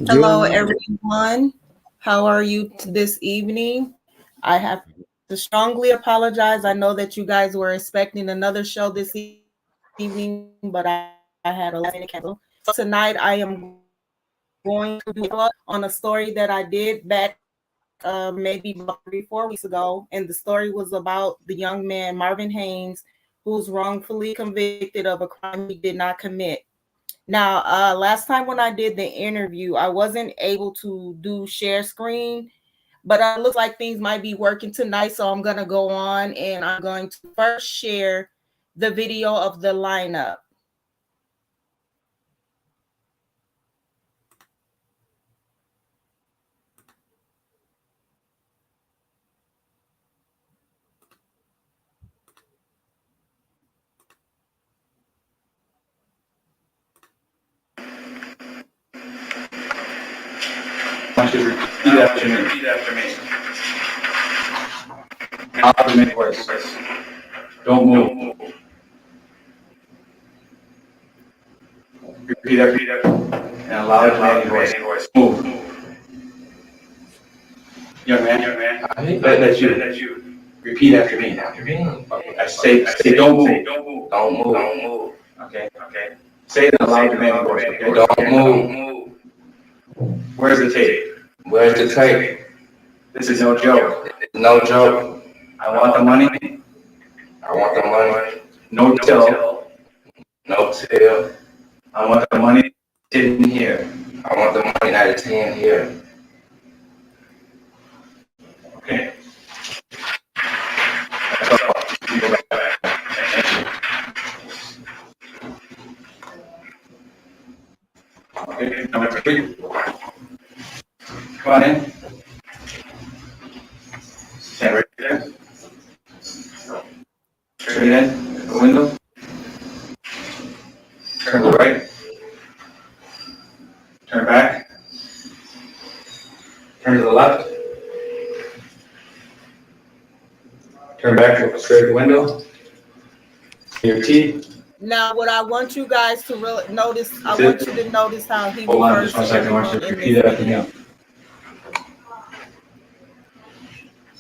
Hello, everyone. How are you this evening? I have to strongly apologize. I know that you guys were expecting another show this evening, but I had a last minute cancel. So tonight I am going to do on a story that I did back maybe about 3-4 weeks ago, and the story was about the young man Marvin Haynes, who's wrongfully convicted of a crime he did not commit. Now, last time when I did the interview, I wasn't able to do share screen, but it looks like things might be working tonight. So I'm going to go on and I'm going to first share the video of the lineup. Repeat after me. I'll make voice. Don't move. Repeat after me. And allow the voice. Move. Young man. That's you. Repeat after me. Okay. I say don't move. Don't move. Okay. Say it in a loud demanding voice. Okay? Don't move. Where's the tape? Where's the tape? This is no joke. No joke. I want the money. I want the money. No till. No till. I want the money hidden here. I want the money that is in here. Okay. That's all. You go back. Thank you. Okay, number 3. Come on in. Stand right there. Straight in, the window. Turn to the right. Turn back. Turn to the left. Turn back, look straight at the window. Your teeth. Now, what I want you guys to notice, I want you to notice how he Hold on refers just 1 to second. I want you everyone to in repeat this that after video. me.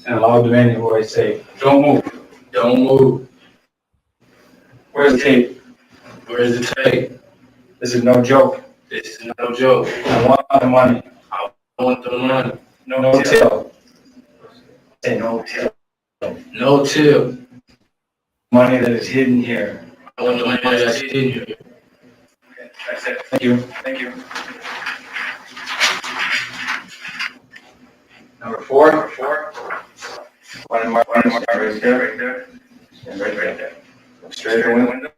And a loud demanding voice say, don't move. Don't move. Where's the tape? Where's the tape? This is no joke. This is no joke. I want the money. I want the money. No till. Say no till. No till. Money that is hidden here. I want the money that's in here. Okay, that's it. Thank you. Number 4. One mark right there. Stand right there. Look straight at the window.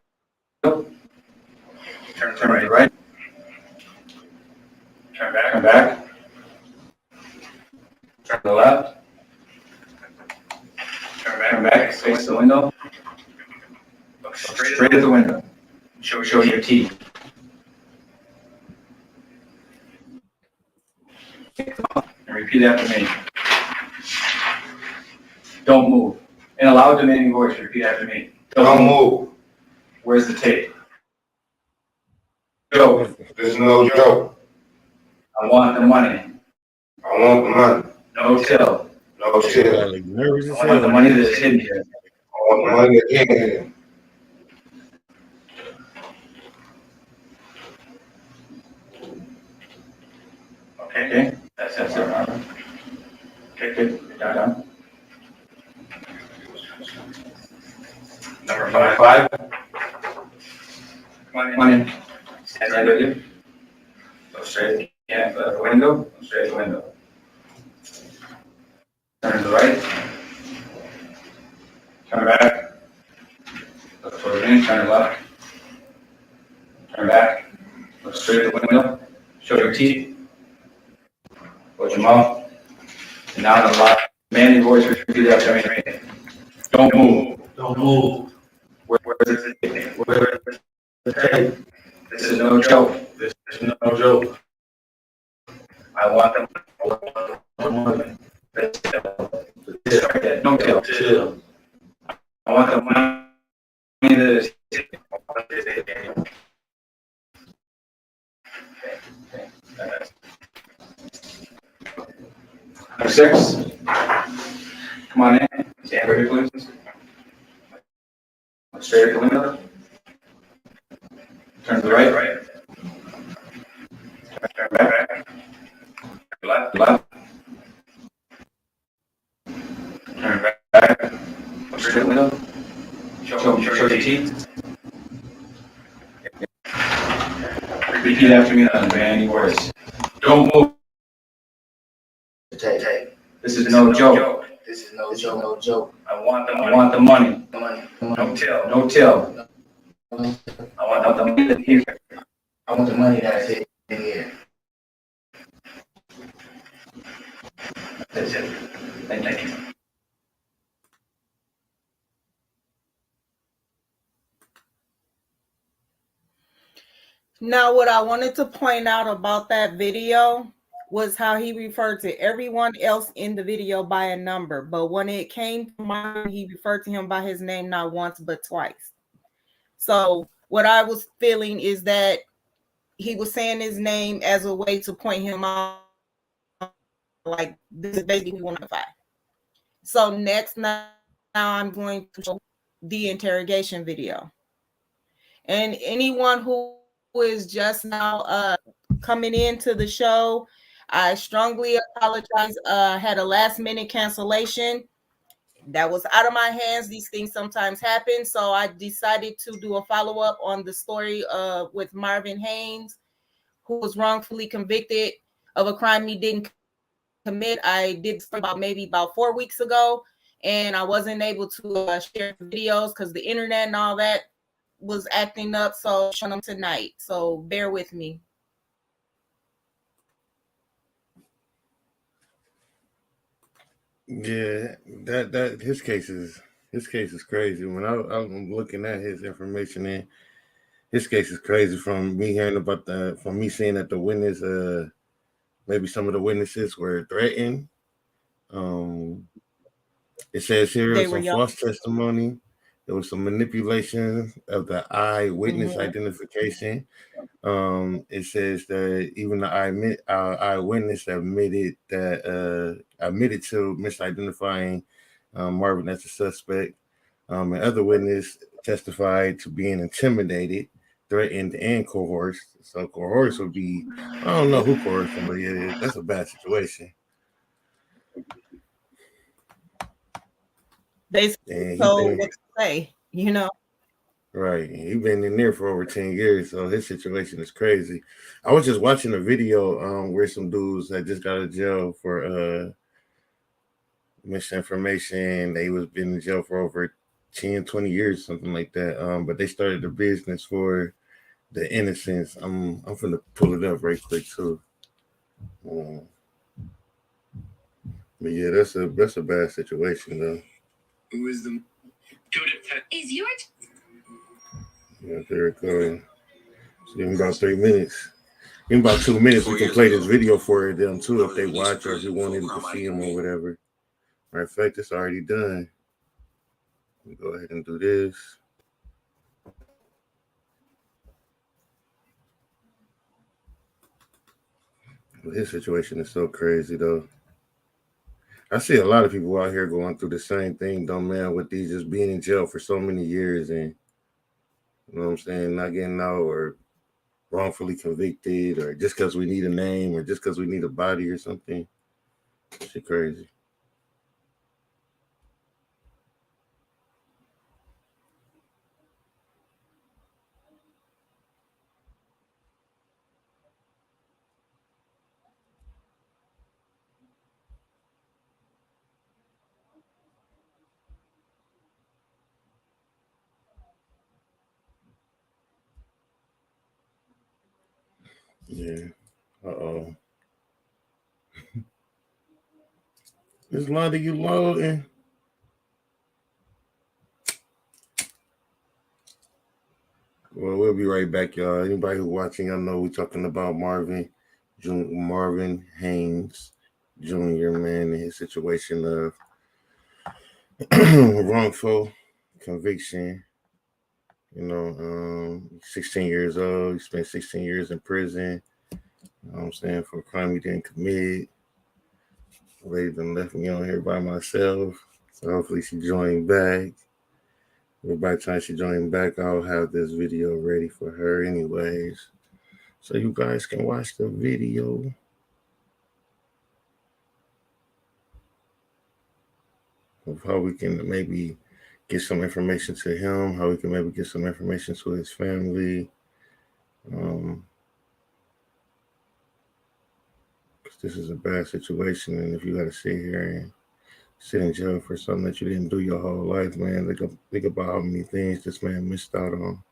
Turn to the right. Turn back. Turn to the left. Turn back. Face the window. Look straight at the window. Show your teeth. And repeat after me. Don't move. In a loud demanding voice, repeat after me. Don't move. Where's the tape? Joke. This is no joke. I want the money. I want the money. No till. No till. I want the money that is hidden here. I want the money that's in here. Okay. That's it, Marvin. Okay, good. Done. Number 5. Come on in. Stand right with you. Go straight at the window. Straight at the window. Turn to the right. Turn back. Look toward me. Turn left. Turn back. Look straight at the window. Show your teeth. Close your mouth. And now in a loud, demanding voice, repeat after me. Don't move. Don't move. Where's the tape? Where's the tape? This is no joke. This is no joke. I want the money. This right there. No till. Till. I want the money that is 6. Come on in. Stand right here, please. Straight at the window. Turn to the right. Turn back. Left. Turn back. Straight at the window. Show your teeth. Repeat after me in a demanding voice. Don't move. This is no joke. This is no joke. I want the money. No till. I want the money here. I want the money that's in here. That's it. Thank you. Now, what I wanted to point out about that video was how he referred to everyone else in the video by a number. But when it came to Marvin, he referred to him by his name not once, but twice. So what I was feeling is that he was saying his name as a way to point him out, like this is basically 105. So next, now I'm going to show the interrogation video. And anyone who is just now coming into the show, I strongly apologize. Had a last minute cancellation that was out of my hands. These things sometimes happen. So I decided to do a follow-up on the story with Marvin Haynes, who was wrongfully convicted of a crime he didn't commit. I did about 4 weeks ago, and I wasn't able to share videos because the internet and all that was acting up. So I'm showing them tonight. So bear with me. Yeah, that his case is crazy. When I'm looking at his information, in his case is crazy. From me hearing about from me seeing that the witness, maybe some of the witnesses were threatened. It says here They was were some young. false testimony. There was some manipulation of the eyewitness identification. It says that even the eyewitness admitted to misidentifying Marvin as a suspect. And other witness testified to being intimidated, threatened, and coerced. So coerced would be, I don't know who coerced him, but yeah, that's a bad situation. They told what to say, Right. He's been in there for over 10 years, so his situation is crazy. I was just watching a video where some dudes had just got out of jail for misinformation. They was been in jail for over 10, 20 years, something like that. But they started a business for the innocents. I'm gonna pull it up right quick too. But yeah, that's a bad situation though. Who is the is your Yeah, there it goes. So in about 3 minutes. In about 2 minutes, we can play this video for them too if they watch or if you wanted to see them or whatever. Matter of fact, it's already done. Let me go ahead and do this. Well, his situation is so crazy though. I see a lot of people out here going through the same thing, though, man, with these just being in jail for so many years and, you know what I'm saying, not getting out or wrongfully convicted or just because we need a name or just because we need a body or something. Shit crazy. Yeah. Uh-oh. There's a lot of you loading. Well, we'll be right back, y'all. Anybody who's watching, I know we're talking about Marvin Haynes Jr., man, and his situation of wrongful conviction. 16 years old. He spent 16 years in prison. You know what I'm saying, for a crime he didn't commit. Lady done left me on here by myself. So hopefully she joined back. But by the time she joined back, I'll have this video ready for her anyways. So you guys can watch the video. Of how we can maybe get some information to him, how we can maybe get some information to his family. Because this is a bad situation, and if you got to sit here and sit in jail for something that you didn't do your whole life, man, think about how many things this man missed out on.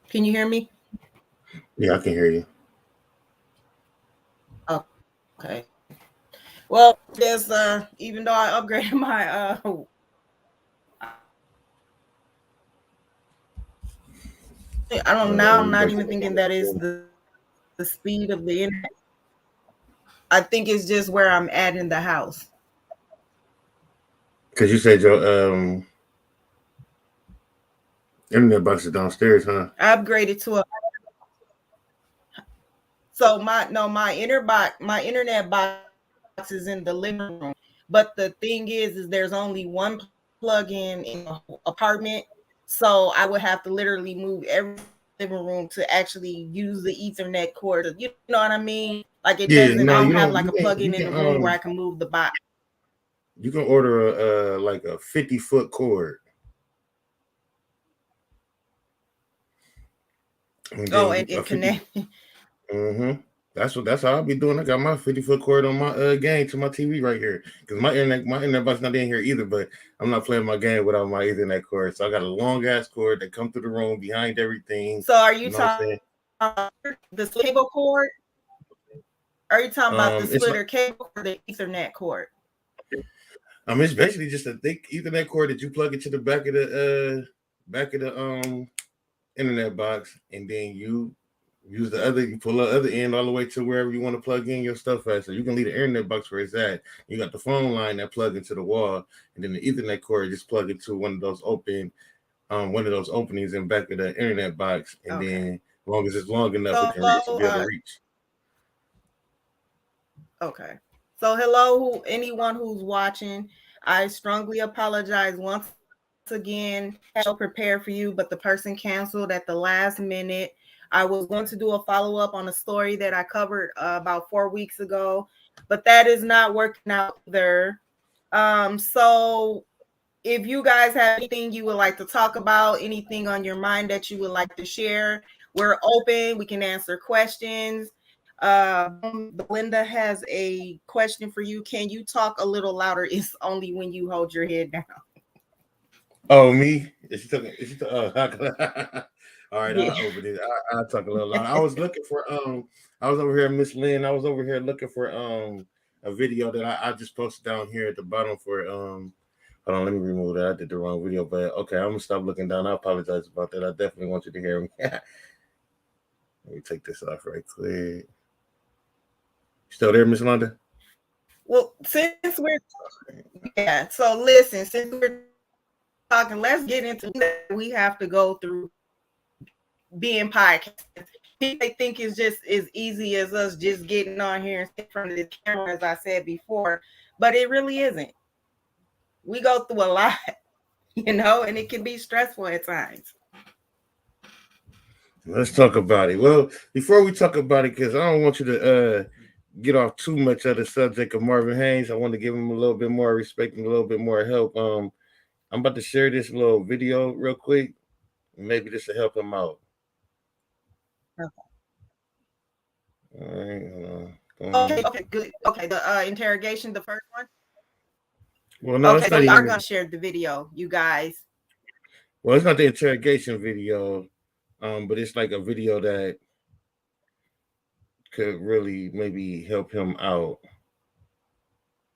Can you hear me? Yeah, I can hear you. Okay. Well, there's even though I upgraded my I don't now I'm not even thinking that is the speed of the internet. I think it's just where I'm at in the house. Because you said your internet box is downstairs, huh? I upgraded to a so my internet box is in the living room. But the thing is there's only one plug-in in the apartment. So I would have to literally move every living room to actually use the Ethernet cord. You know what I mean? Like it doesn't. I don't have like a plug-in in the room where I can move the box. You can order like a 50-foot cord. And connect. That's how I'll be doing. I got my 50-foot cord on my game to my TV right here because my internet box not in here either. But I'm not playing my game without my Ethernet cord. So I got a long ass cord that come through the room behind everything. So are you talking about the cable cord? Are you talking about the splitter cable or the Ethernet cord? It's basically just a thick Ethernet cord that you plug into the back of the internet box, and then you use you pull the other end all the way to wherever you want to plug in your stuff at. So you can leave the internet box where it's at. You got the phone line that plug into the wall, and then the Ethernet cord just plug into one of those openings in back of the internet box, and then as long as it's long enough, it can be able to reach. Okay. So hello, anyone who's watching. I strongly apologize once again. I'll prepare for you, but the person canceled at the last minute. I was going to do a follow-up on a story that I covered about 4 weeks ago, but that is not working out either. So if you guys have anything you would like to talk about, anything on your mind that you would like to share, we're open. We can answer questions. Belinda has a question for you. Can you talk a little louder? It's only when you hold your head down. Oh, me? All right, yeah. I'll open it. I'll talk a little louder. I was looking for I was over here, Miss Lynn. I was over here looking for a video that I just posted down here at the bottom for hold on, let me remove that. I did the wrong video, but okay, I'm gonna stop looking down. I apologize about that. I definitely want you to hear me. Let me take this off right quick. Still there, Miss Londa? Well, since we're so listen, since we're talking, let's get into that. We have to go through being podcasters. People think it's just as easy as us just getting on here and in front of the camera, as I said before, but it really isn't. We go through a lot, and it can be stressful at times. Let's talk about it. Well, before we talk about it, because I don't want you to get off too much of the subject of Marvin Haynes, I want to give him a little bit more respect and a little bit more help. I'm about to share this little video real quick. Maybe this will help him out. Okay. All right. Okay, good. Okay, the interrogation, the first one. Well, no, okay, so we are gonna share the video, you guys. Well, it's not the interrogation video, but it's like a video that could really maybe help him out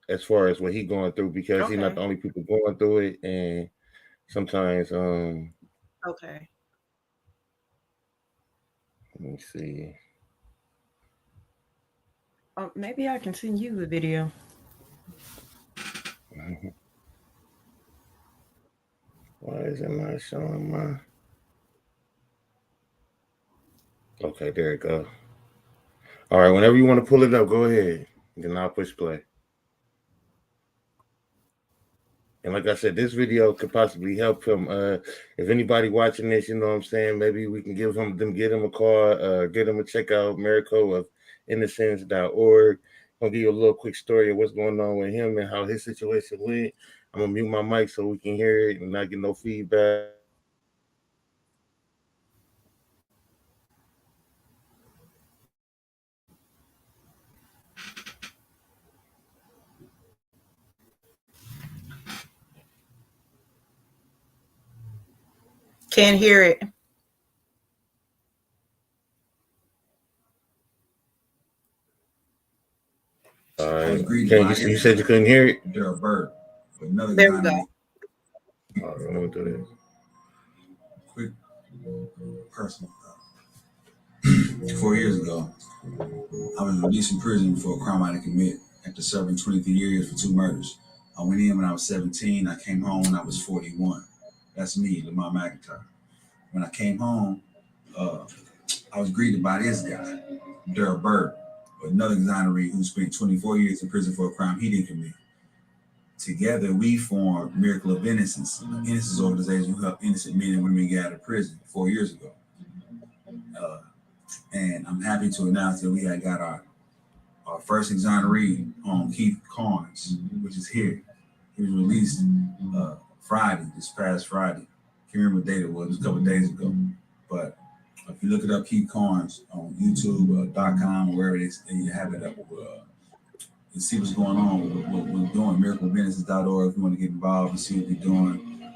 as far as what he's going through, because he's not the only people going through it, and sometimes okay. Let me see. Maybe I can send you the video. Why is it not showing my? Okay, there it go. All right, whenever you want to pull it up, go ahead. Then I'll push play. And like I said, this video could possibly help him. If anybody watching this, you know what I'm saying, maybe we can get him a call, get him a check out Miracle of Innocence.org. I'll give you a little quick story of what's going on with him and how his situation went. I'm gonna mute my mic so we can hear it and not get no feedback. Can't hear it. All right. You said you couldn't hear it? They're a bird. Another There we go. All right, let me do this. Quick personal thought. 4 years ago, I was released from prison for a crime I didn't commit after serving 23 years for 2 murders. I went in when I was 17. I came home when I was 41. That's me, Lamar McIntyre. When I came home, I was greeted by this guy, Daryl Bird, another exoneree who spent 24 years in prison for a crime he didn't commit. Together, we formed Miracle of Innocence, an innocence organization who helped innocent men and women get out of prison 4 years ago. And I'm happy to announce that we had got our first exoneree on Keith Carnes, which is here. He was released this past Friday. Can't remember what date it was a couple of days ago. But if you look it up, Keith Carnes on YouTube.com or wherever it is, you have it up. And see what's going on. What we're doing, miracleofinnocence.org. If you want to get involved and see what we're doing,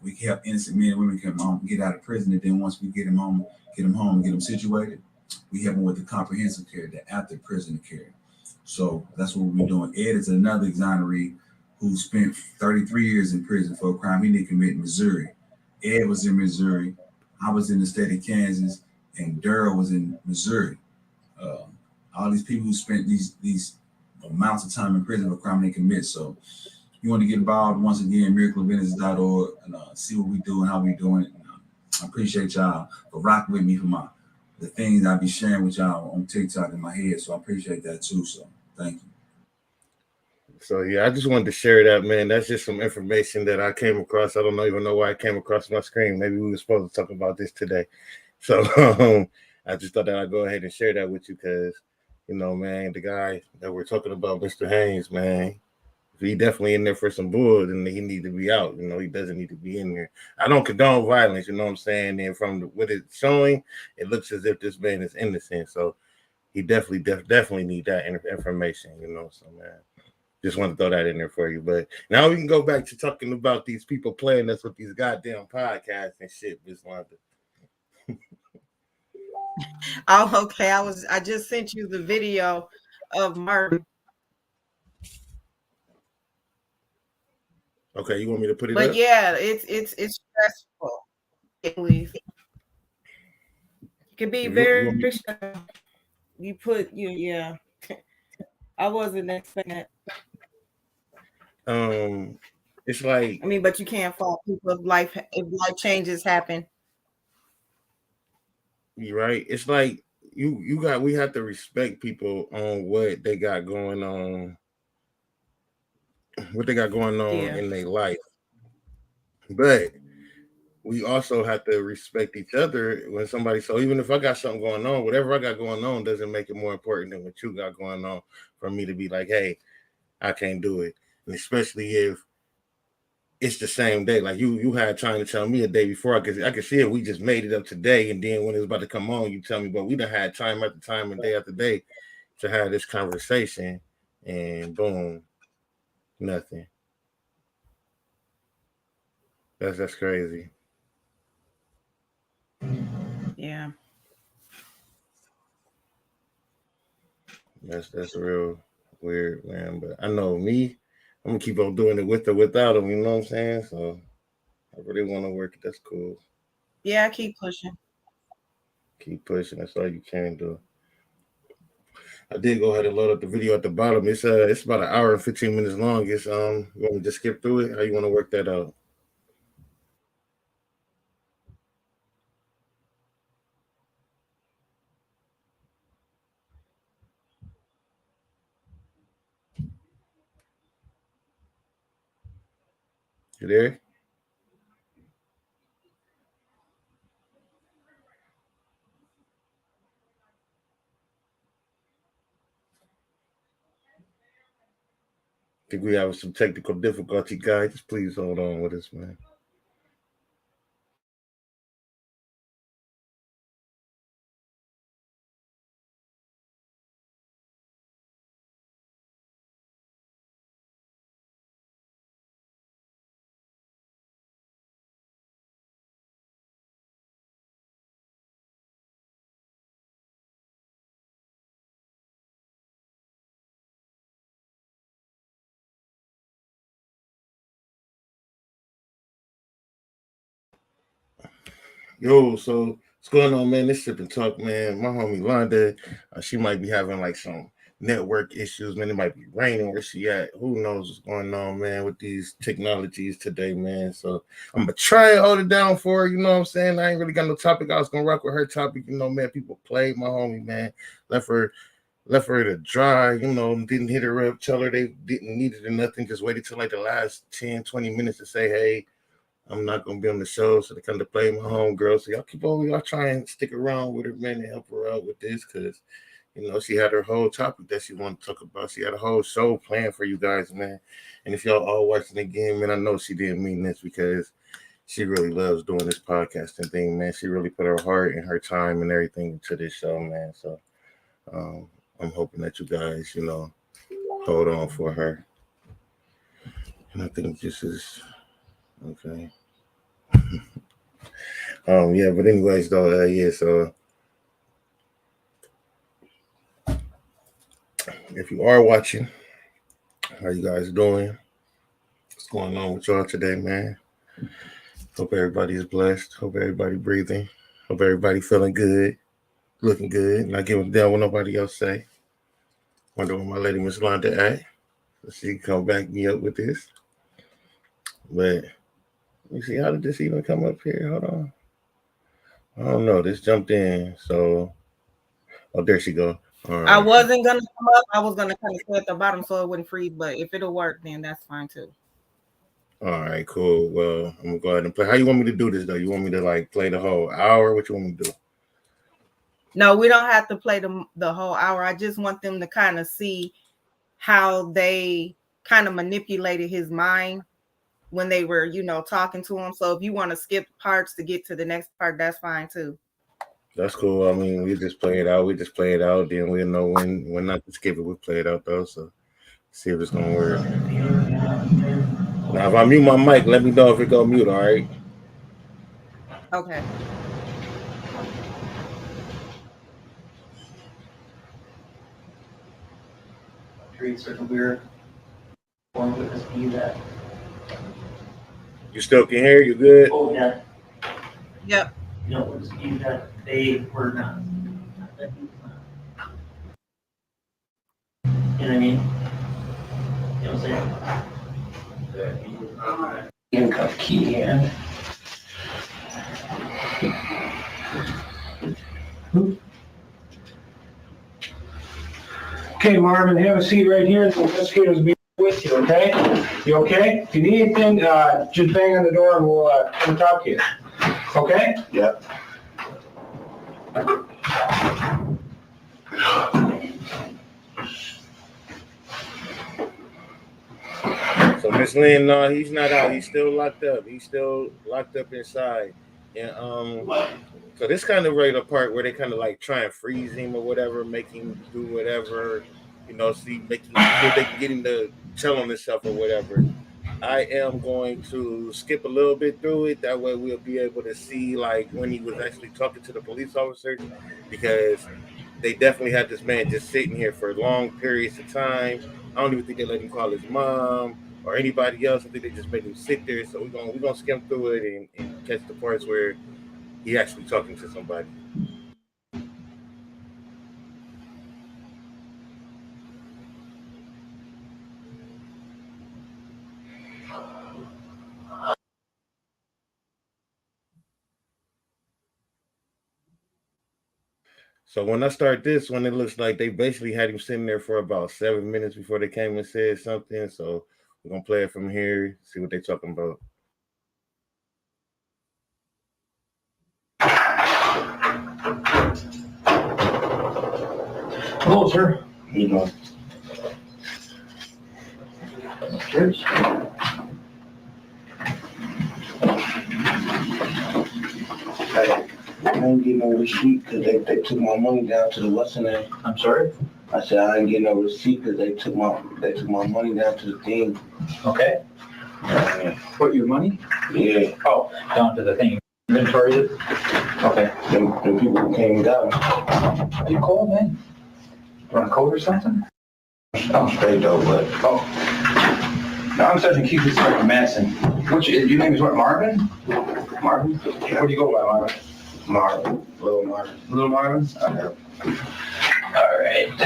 we can help innocent men and women come home, get out of prison, and then once we get them home, get them situated, we help them with the comprehensive care, the after prison care. So that's what we're doing. Ed is another exoneree who spent 33 years in prison for a crime he didn't commit in Missouri. Ed was in Missouri, I was in the state of Kansas, and Daryl was in Missouri. All these people who spent these amounts of time in prison for a crime they commit. So you want to get involved, once again, miracleofinnocence.org, and see what we do and how we doing it. I appreciate y'all for rocking with me for the things I be sharing with y'all on TikTok in my head. So I appreciate that too. So thank you. So yeah, I just wanted to share that, man. That's just some information that I came across. I don't even know why it came across my screen. Maybe we were supposed to talk about this today. So I just thought that I'd go ahead and share that with you because, you know, man, the guy that we're talking about, Mr. Haynes, man, he definitely in there for some bull, and he need to be out. You know, he doesn't need to be in there. I don't condone violence, you know what I'm saying? And from what it's showing, it looks as if this man is innocent. So he definitely need that information, you know. So, man, just want to throw that in there for you. But now we can go back to talking about these people playing us with these goddamn podcasts and shit, Miss Wanda. Oh, okay. I just sent you the video of Marvin. Okay, you want me to put it But up? yeah, it's stressful. It can be very stressful. Yeah. I wasn't expecting that. It's like, I mean, but you can't fault people if life changes happen. you're right. It's like we have to respect people on what they got going on, Yeah. in their life. But we also have to respect each other when somebody. So even if I got something going on, whatever I got going on doesn't make it more important than what you got going on for me to be like, hey, I can't do it. And especially if it's the same day. Like you had time to tell me a day before. I could see it. We just made it up today, and then when it was about to come on, you tell me. But we done had time after time and day after day to have this conversation, and boom, nothing. That's crazy. Yeah. That's real weird, man. But I know me, I'm gonna keep on doing it with or without them. You know what I'm saying? So I really want to work it. That's cool. Yeah, I keep pushing. Keep pushing. That's all you can do. I did go ahead and load up the video at the bottom. It's about an hour and 15 minutes long. It's you want me to skip through it? How you want to work that out? You there? I think we have some technical difficulty, guys. Just please hold on with us, man. Yo, so what's going on, man? This Sip and Talk, man. My homie Londa, she might be having like some network issues, man. It might be raining where she at. Who knows what's going on, man, with these technologies today, man. So I'm gonna try and hold it down for her, you know what I'm saying? I ain't really got no topic. I was gonna rock with her topic, you know, man. People played my homie, man. Left her to dry, you know, didn't hit her up, tell her they didn't need it or nothing, just waited till like the last 10, 20 minutes to say, hey, I'm not gonna be on the show, so they come to play my homegirl. So y'all try and stick around with her, man, and help her out with this, because you know she had her whole topic that she wanted to talk about. She had a whole show planned for you guys, man. And if y'all all watching again, man, I know she didn't mean this because she really loves doing this podcasting thing, man. She really put her heart and her time and everything into this show, man. So I'm hoping that you guys, you know, hold on for her. And I think this is okay. Yeah, but anyways, though, yeah, so if you are watching, how you guys doing? What's going on with y'all today, man? Hope everybody is blessed. Hope everybody breathing. Hope everybody feeling good, looking good, not giving a damn what nobody else say. Wonder where my lady Miss Londa at. So she can come back me up with this. But let me see, how did this even come up here? Hold on. I don't know. This jumped in. So, oh, there she go. All right. I wasn't gonna come up. I was gonna kind of stay at the bottom so it wouldn't freeze. But if it'll work, then that's fine too. All right, cool. Well, I'm gonna go ahead and play. How you want me to do this though? You want me to like play the whole hour? What you want me to do? No, we don't have to play the whole hour. I just want them to kind of see how they kind of manipulated his mind when they were, you know, talking to him. So if you want to skip parts to get to the next part, that's fine too. That's cool. I mean, we just play it out. Then we'll know when not to skip it. We play it out though. So see if it's gonna work. Now, if I mute my mic, let me know if it go mute. All right. Okay. Treats are weird. One witness view that. You still can hear? You good? Oh, yeah. Yep. You know, witness view that they were not. You know what I mean? You know what I'm saying? Handcuff key hand. Okay, Marvin, have a seat right here. The investigators will be with you, okay? You okay? If you need anything, just bang on the door and we'll come talk to you. Okay? Yep. So Miss Lynn, no, he's not out. He's still locked up. He's still locked up inside. And so this kind of right apart where they kind of like try and freeze him or whatever, make him do whatever, you know, see they can get him to tell on himself or whatever. I am going to skip a little bit through it. That way we'll be able to see like when he was actually talking to the police officers, because they definitely had this man just sitting here for long periods of time. I don't even think they let him call his mom or anybody else. I think they just made him sit there. So we're gonna skim through it and catch the parts where he actually talking to somebody. So when I start this one, it looks like they basically had him sitting there for about 7 minutes before they came and said something. So we're gonna play it from here, see what they're talking about. Hello, sir. You know, Cheers. I didn't get no receipt because they took my money down to the what's the name? I'm sorry? I said I didn't get no receipt because they took my money down to the thing. Okay. What, your money? Yeah, Oh, down to the thing, inventory it? Okay. them people who came and got me. Are you cold, man? You want a coat or something? I'm straight though, but No, I'm Sergeant Keith, this is Sergeant Manson. Your name is what, Marvin? Marvin? Where do you go by, Marvin? Marvin, little Marvin. Little Marvin? Okay. All right.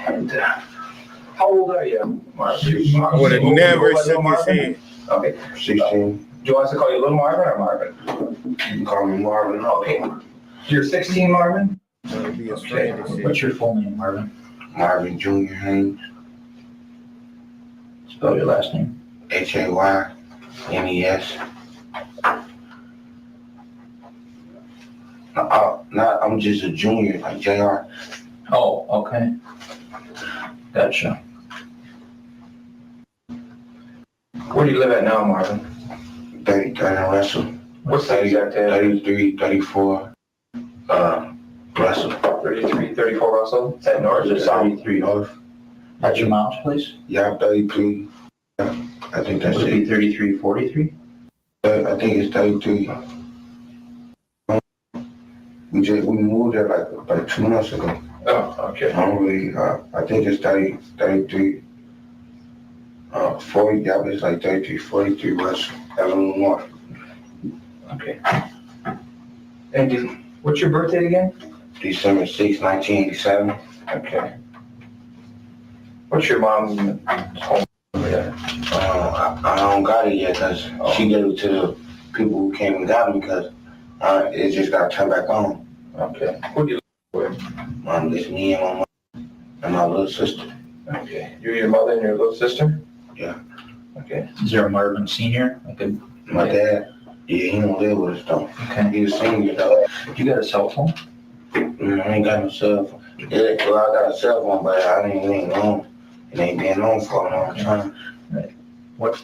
And, how old are you, Marvin? I would have You never go by shook Little his Marvin? head. Okay. 16. Do you want us to call you Little Marvin or Marvin? You can call me Marvin. Okay. You're 16, Marvin? Wanna be his Okay. friend and shit. What's your full name, Marvin? Marvin Jr. Haynes. Spell your last name. Haynes. I'm just a junior, like JR. Oh, okay. Gotcha. Where do you live at now, Marvin? 30 Russell. What's the exact address? 33, 34, Russell. 33, 34 Russell? Is that north or south? 33 North. At your mom's place? Yeah, 33. Yeah, I think that's Would it be it. 33, 43? I think it's 33. We moved there like 2 months ago. Oh, okay. I don't really, I think it's 33, 40, yeah, it's like 33, 43 Russell, Avenue North. Okay. And what's your birthday again? December 6, 1987. Okay. What's your mom's home number there? I don't got it yet because she gave it to the people who came and got me because it just got turned back on. Okay. Who do you live with? It's me and my mom and my little sister. Okay. You, your mother, and your little sister? Yeah. Okay. Is there a Marvin Senior? My dad, yeah, he don't live with us though. Okay. He's a senior though. You got a cell phone? I ain't got no cell phone. Yeah, well, I got a cell phone, but I ain't on. It ain't been on for a long time. Right. What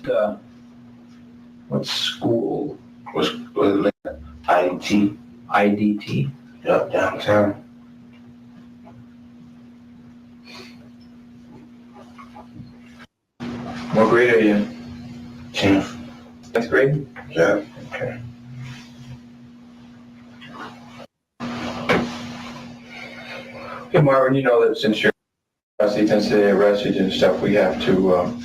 school? What's IDT? IDT? Up downtown. What grade are you? 10th. 10th grade? Yeah. Okay. Okay, Marvin, you know that since you're since they arrested you and stuff, we have to,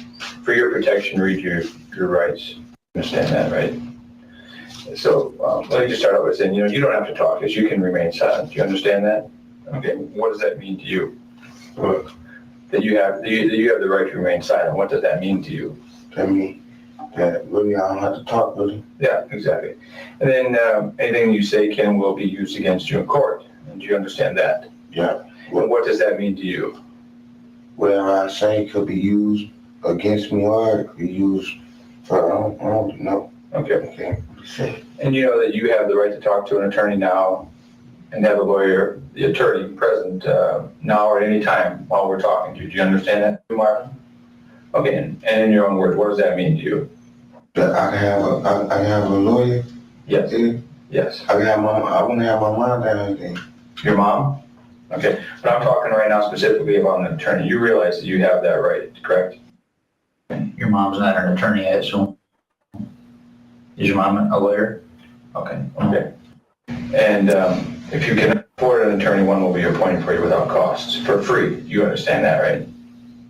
for your protection, read your rights. Understand that, right? So let me just start out by saying, you don't have to talk, as you can remain silent. Do you understand that? Okay. What does that mean to you? What? That you have the right to remain silent. What does that mean to you? I mean, that really I don't have to talk really. Yeah, exactly. And then anything you say can and will be used against you in court. And do you understand that? Yeah. And what does that mean to you? Whatever I say could be used against me or it could be used for, I don't know. Okay. Okay. Say. And you know that you have the right to talk to an attorney now and have a lawyer, the attorney present now or at any time while we're talking to you. Do you understand that, Marvin? Okay, and in your own words, what does that mean to you? That I can have a lawyer? Yes. Yeah. Yes. I wouldn't have my mom down anything. Your mom? Okay, but I'm talking right now specifically about an attorney. You realize that you have that right, correct? Your mom's not an attorney, I assume? Is your mom a lawyer? Okay. Okay. And if you can afford an attorney, one will be appointed for you without costs, for free. You understand that, right?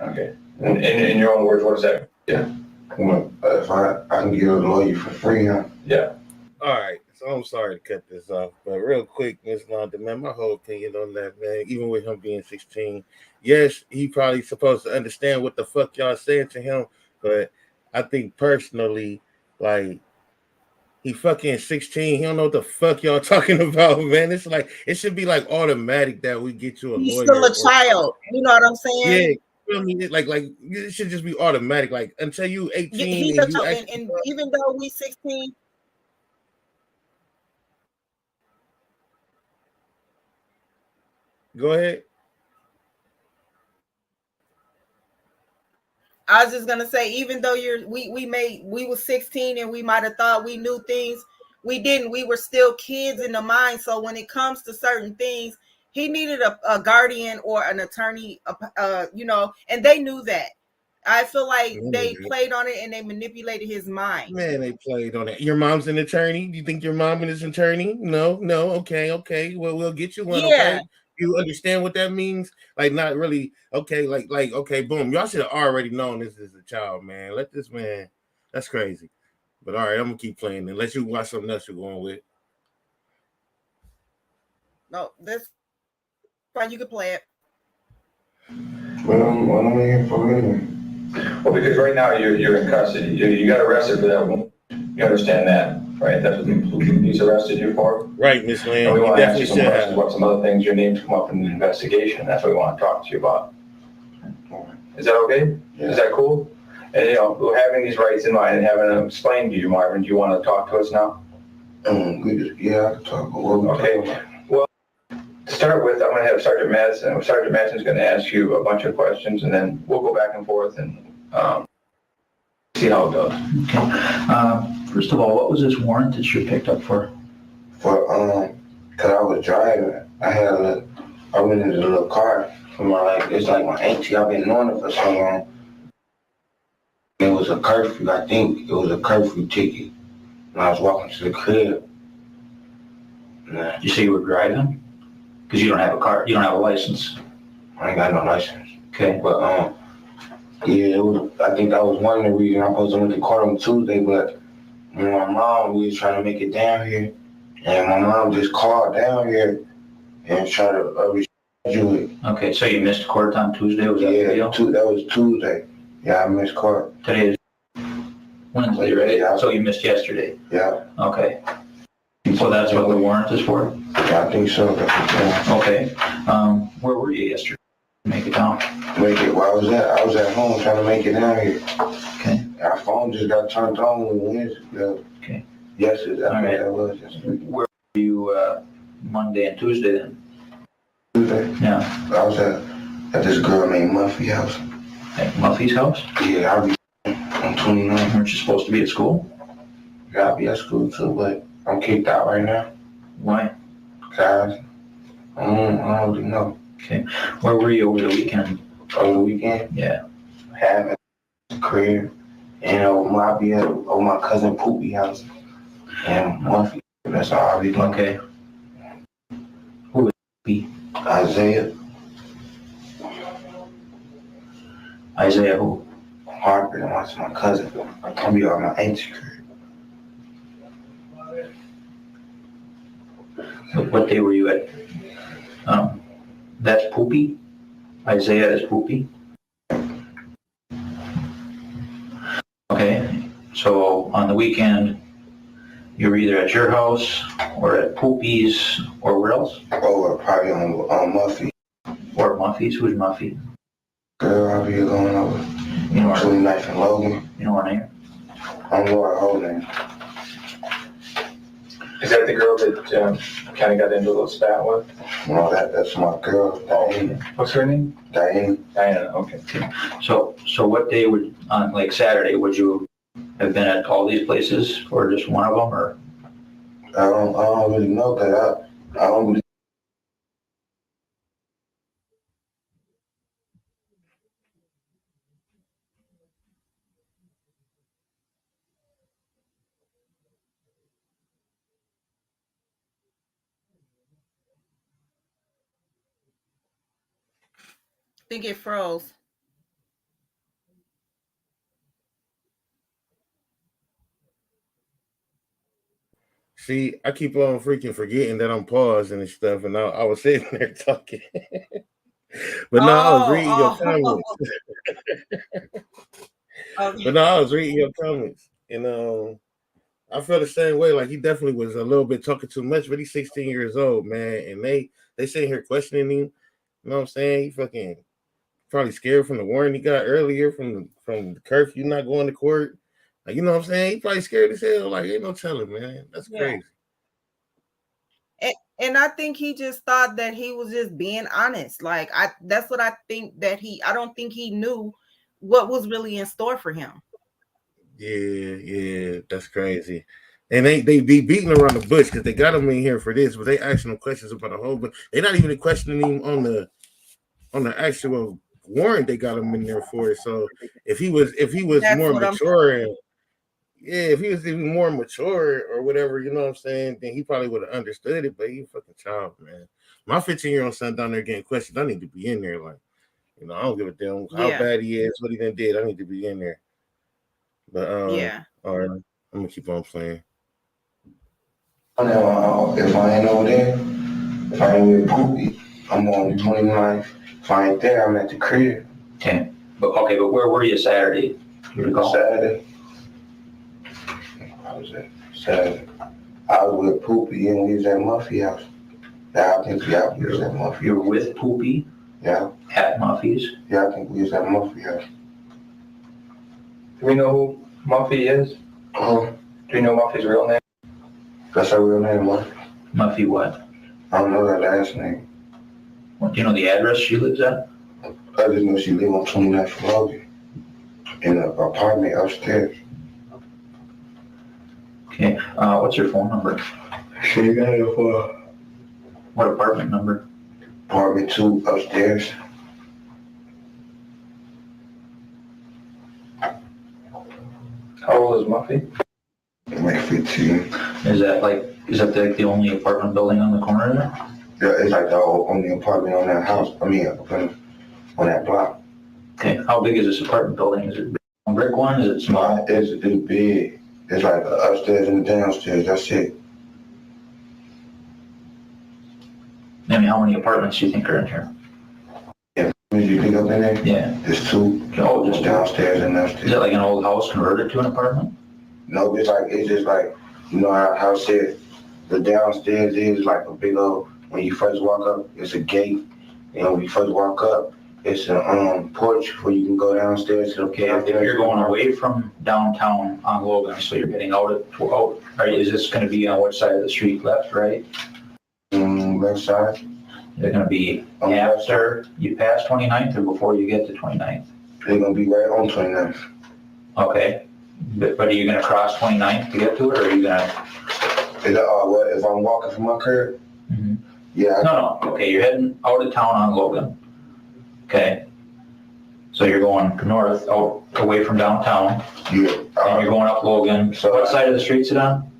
Okay. And in your own words, what does that mean? Well, if I can get a lawyer for free, huh? Yeah. All right, so I'm sorry to cut this off, but real quick, Ms. London, man, my whole opinion on that, man, even with him being 16, yes, he probably supposed to understand what the fuck y'all saying to him, but I think personally, like, He fucking 16. He don't know what the fuck y'all talking about, man. It's like it should be like automatic that we get you a He's lawyer. still a child. You know what I'm Yeah, saying? you know what I mean? Like it should just be automatic. Like until you 18 He's and a you child, actually and even though we 16, go ahead. I was just gonna say, even though we were 16 and we might have thought we knew things, we didn't. We were still kids in the mind. So when it comes to certain things, he needed a guardian or an attorney, you know, and they knew that. I feel like they played on it and they manipulated his mind. Man, they played on it. Your mom's an attorney. You think your mom is an attorney? No. Okay. Well, we'll get you one. Yeah. Okay. You understand what that means? Like, not really. Okay. Like, okay. Boom. Y'all should have already known this is a child, man. Let this man. That's crazy. But all right, I'm gonna keep playing. Unless you watch something else you're going with. No, that's fine. You can play it. Well, I'm here for it. Well, because right now you're in custody. You got arrested for that one. You understand that, right? That's what he's arrested you for. Right, Miss Lynn. And we want to ask you some questions have. about some other things. Your name's come up in the investigation. That's what we want to talk to you about. Is that okay? Yeah. Is that cool? And we're having these rights in mind and having them explained to you, Marvin. Do you want to talk to us now? Yeah, I can talk. Okay. Well, to start with, I'm going to have Sergeant Madison. Sergeant Madison's going to ask you a bunch of questions, and then we'll go back and forth and see how it goes. Okay. First of all, what was this warrant that you picked up for? For cause I was driving. I went in a little car for it's like my auntie. I've been knowing it for so long. It was a curfew. I think it was a curfew ticket. And I was walking to the crib. You say you were driving? Because you don't have a car, you don't have a license. I ain't got no license. Okay. But yeah, I think that was one of the reasons I'm supposed to went to court on Tuesday. But my mom, we was trying to make it down here, and my mom just called down here and tried to reschedule it. Okay, so you missed court on Tuesday, was that the deal? That was Tuesday. Yeah, I missed court. Today is Wednesday, right? Yeah. So you missed yesterday? Yeah. Okay. So that's what the warrant is for? Yeah, I think so. Yeah. Okay. Where were you yesterday? Make it down. Where I was at home trying to make it down here. Okay. Our phone just got turned on Wednesday. Okay. Yesterday. All right. That was yesterday. Where were you Monday and Tuesday then? Tuesday. Yeah. I was at this girl named Muffy's house. At Muffy's house? Yeah, I'll be on 29. Weren't you supposed to be at school? Yeah, I'll be at school too, but I'm kicked out right now. Why? Cause I don't really know. Okay. Where were you over the weekend? Over the weekend, Yeah. having a career, and I'll be at my cousin Poopy house and Muffy. That's all I'll be doing. Okay. Who would be? Isaiah Isaiah who? Harper, and that's my cousin. I'll be on my aunt's career. What day were you at? That's Poopy? Isaiah is Poopy? Okay, so on the weekend, you're either at your house or at Poopy's or where else? Or probably on Muffy. Or Muffy's? Who's Muffy? Girl, I'll be going over. You know her, 29th and Logan. you know her name? I'm Laura Holden. Is that the girl that kind of got into a little spat with? No, that's my girl, Diane. What's her name? Diane. Diana, okay. So what day would, on like Saturday, would you have been at all these places or just one of them or? I don't really know that. I don't really. I think it froze. See, I keep on freaking forgetting that I'm pausing and stuff, and I was sitting there talking. But no, I was reading your comments. Okay. But no, I was reading your comments, and I feel the same way. Like he definitely was a little bit talking too much, but he's 16 years old, man, and they sitting here questioning him. You know what I'm saying? He fucking probably scared from the warning he got earlier from the curfew not going to court. Like, you know what I'm saying? He probably scared as hell. Like, ain't no telling, man. That's crazy. And I think he just thought that he was just being honest. Like that's what I think that I don't think he knew what was really in store for him. Yeah, that's crazy. And they be beating around the bush because they got him in here for this, but they asking him questions about the whole. But they're not even questioning him on the actual warrant they got him in there for. So if he was That's more what I'm mature and if he was even more mature or whatever, you know what I'm saying, then he probably would have understood it. But he a fucking child, man. My 15-year-old son down there getting questioned. I need to be in there, like, you know, I don't give a damn how bad he is, what he done did. I need to be in there. But all right, I'm gonna keep on playing. If I ain't over there, if I ain't with Poopy, I'm on 29th. If I ain't there, I'm at the crib. Okay, but where were you Saturday? You recall? Saturday. I was at Saturday. I was with Poopy and we was at Muffy house. Yeah, I think we was at Muffy. You were with Poopy? Yeah. At Muffy's? Yeah, I think we was at Muffy house. Do we know who Muffy is? Do you know Muffy's real name? That's her real name, Muffy. Muffy what? I don't know that last name. What, do you know the address she lives at? I just know she live on 29th floor in an apartment upstairs. Okay, what's your phone number? She got it for What apartment number? apartment 2 upstairs. How old is Muffy? Like 15. Is that like the only apartment building on the corner there? Yeah, it's like the only apartment on that house. I mean, on that block. Okay, how big is this apartment building? Is it a brick one? Is it small? It's big. It's like the upstairs and the downstairs. That's it. I mean, how many apartments do you think are in here? Yeah, you pick up in there? Yeah. There's 2. Oh, just downstairs and upstairs. Is it like an old house converted to an apartment? No, it's just like, you know how it said the downstairs is like a big old, when you first walk up, it's a gate. And when you first walk up, it's a porch where you can go downstairs to the Okay, if you're going away from downtown on Logan, so you're getting is this gonna be on which side of the street, left, right? Left side. Is it gonna be after you pass 29th or before you get to 29th? They're gonna be right on 29th. Okay, but are you gonna cross 29th to get to it, or are you gonna? If I'm walking from my curb? Mm-hmm. Yeah. No, okay, you're heading out of town on Logan. Okay, so you're going north, out away from downtown. Yeah. And you're going up Logan. So what side of the street's it on?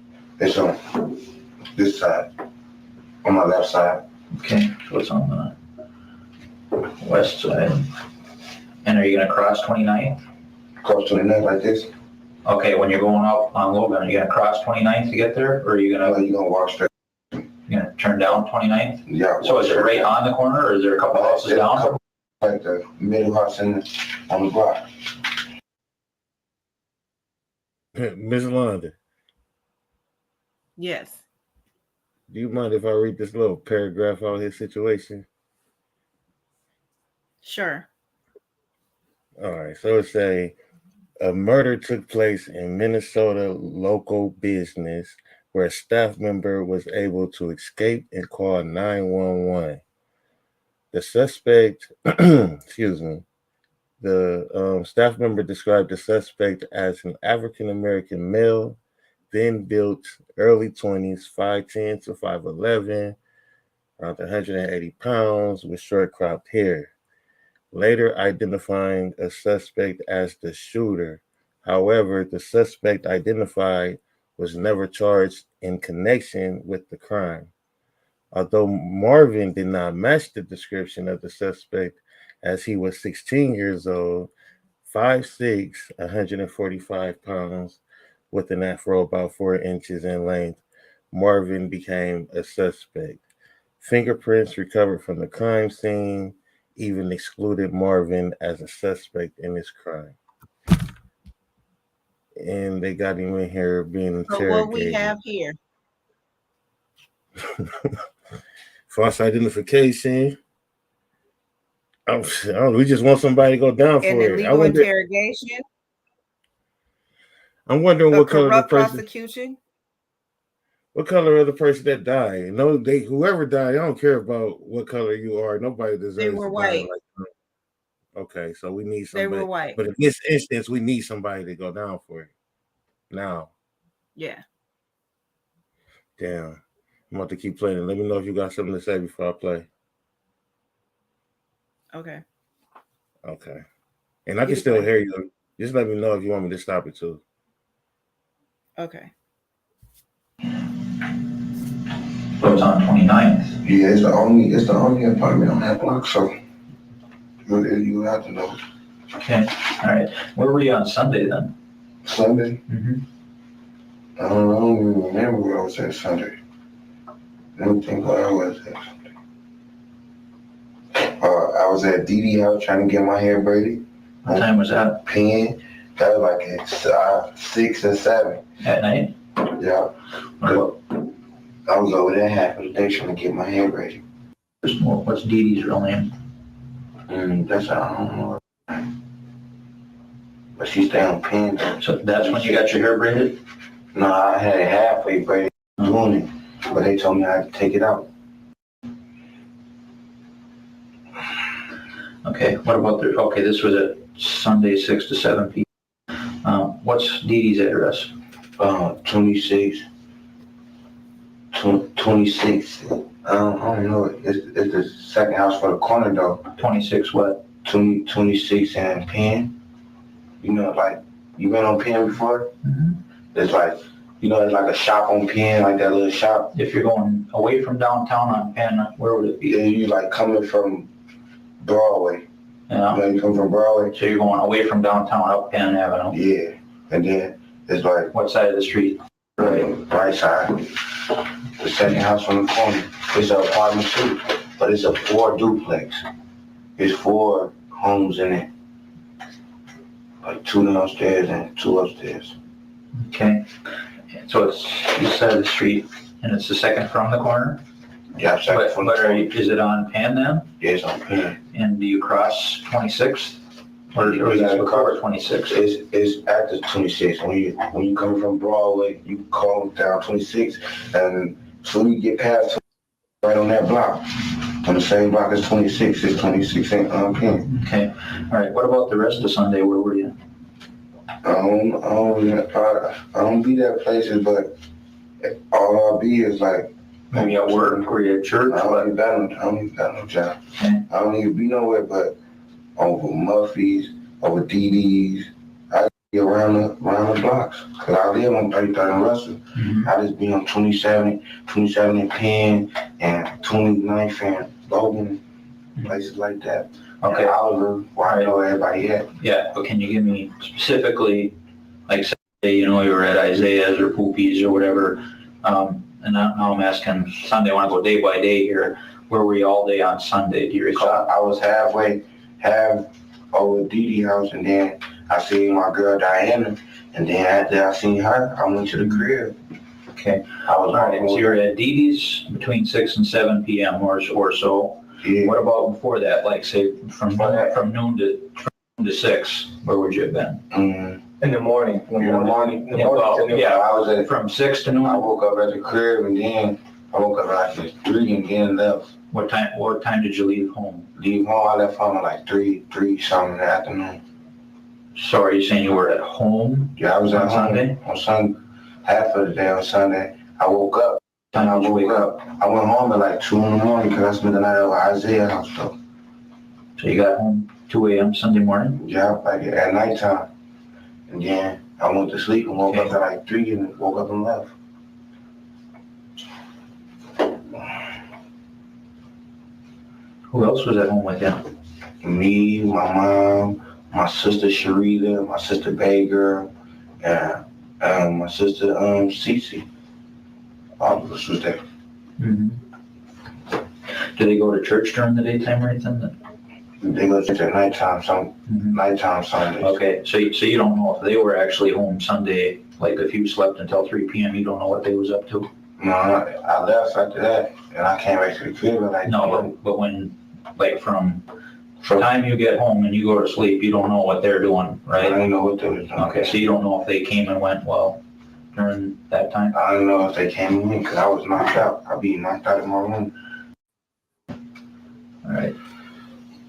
It's on this side, on my left side. Okay, so it's on the west side. And are you gonna cross 29th? Cross 29th like this? Okay, when you're going up on Logan, are you gonna cross 29th to get there, or are you No, gonna? you're gonna walk straight. You're gonna turn down 29th? Yeah. So is it right on the corner, or is there a couple houses down? Like the middle house on the block. Miss Londa, Yes. do you mind if I read this little paragraph out of his situation? Sure. All right, so it's a murder took place in Minnesota local business where a staff member was able to escape and call 911. The suspect, the staff member described the suspect as an African-American male, then built, early 20s, 5'10" to 5'11", around 180 pounds, with short cropped hair. Later identifying a suspect as the shooter. However, the suspect identified was never charged in connection with the crime. Although Marvin did not match the description of the suspect, as he was 16 years old, 5'6", 145 pounds, with an afro about 4 inches in length, Marvin became a suspect. Fingerprints recovered from the crime scene even excluded Marvin as a suspect in this crime. and they got him in here being So what we interrogated. have here, False identification. We just want somebody to go down an for it. illegal interrogation, I'm wondering a what color the corrupt person. prosecution. What color of the person that died? No, whoever died. I don't care about what color you are. Nobody deserves They were to white. die like that. Okay, so we need They somebody. were white. But in this instance, we need somebody to go down for it. Now, Yeah. damn. I'm about to keep playing. Let me know if you got something to say before I play. Okay. Okay. And I can still hear you. Just let me know if you want me to stop it too. Okay. So it's on 29th. Yeah, it's the only apartment on that block, so you have to know. Okay, all right. Where were you on Sunday then? Sunday? Mm-hmm. I don't even remember where I was at Sunday. Let me think where I was at Sunday. I was at Dee house trying to get my hair braided. What time was that? Pen. That was like at 6 and 7. At night? Yeah. I was over there half of the day trying to get my hair braided. What's Dee Dee's real name? That's I don't know. But she stayed on Penn. So that's when you got your hair braided? No, I had it halfway braided doing it, but they told me I had to take it out. Okay, what about this was at Sunday, 6 to 7 p.m. What's Dee Dee's address? 26. I don't know. It's the second house for the corner though. 26 what? 26 and Penn. You know, like, you been on Penn before? Mm-hmm. It's like, it's like a shop on Penn, like that little shop. If you're going away from downtown on Penn, where would it be? You like coming from Broadway. Yeah. You come from Broadway? So you're going away from downtown up Penn Avenue? Yeah. And then it's like, what side of the street? Right side. The second house from the corner. It's an apartment too, but it's a 4 duplex. It's 4 homes in it. Like 2 downstairs and 2 upstairs. Okay. So it's east side of the street, and it's the second from the corner? Yeah, second from the corner. Is it on Penn then? Yeah, it's on Penn. And do you cross 26th? Or is it before 26? It's after 26. When you come from Broadway, you call down 26, and so you get past right on that block. On the same block as 26, it's 26 and Penn. Okay. All right. What about the rest of Sunday? Where were you? I don't be that places, but all I be is like Maybe at work or you at church? I don't even got no job. Okay. I don't even be nowhere but over Muffy's, over DD's. I be around the blocks. Cause I live on 33rd and Russell. Mm-hmm. I just be on 27 and Penn and 29th and Logan, places like that. Okay. And Oliver, where I know everybody at. Yeah, but can you give me specifically, like say, you were at Isaiah's or Poopy's or whatever, and now I'm asking Sunday, I want to go day by day here. Where were you all day on Sunday? Do you recall? So I was half over Dee house, and then I seen my girl Diana, and then after I seen her, I went to the crib. Okay. I was All right, so you're at Dee Dee's between 6 and 7 p.m. or so. Yeah. What about before that? Like say from noon to 6, where would you have been? In the morning. I was at From 6 to noon? I woke up at the crib, and then I woke up at 3 and then left. What time did you leave home? Leave home, I left home at like 3 something in the afternoon. So are you saying you were at home? Yeah, I was at On home Sunday? on Sunday, half of the day on Sunday. I woke up. Time I did you woke wake up. I went home at like 2 in the morning because I spent the night over Isaiah's house though. So you got home 2 a.m. Sunday morning? Yeah, like at nighttime. And then I went to sleep and woke up at like 3 and woke up and left. Who else was at home with you? Me, my mom, my sister Sharita, my sister Bay Girl, and my sister Cece. All of us was there. Mm-hmm. Do they go to church during the daytime or anything? They go to nighttime Sundays. Okay, so you don't know if they were actually home Sunday, like if you slept until 3 PM, you don't know what they was up to? No, I left after that, and I came back to the crib at like No, but when, like from time you get home and you go to sleep, you don't know what they're doing, I right? didn't know what they was doing. Okay, so you don't know if they came and went well during that time? I didn't know if they came in because I was knocked out. I be knocked out of my room. All right,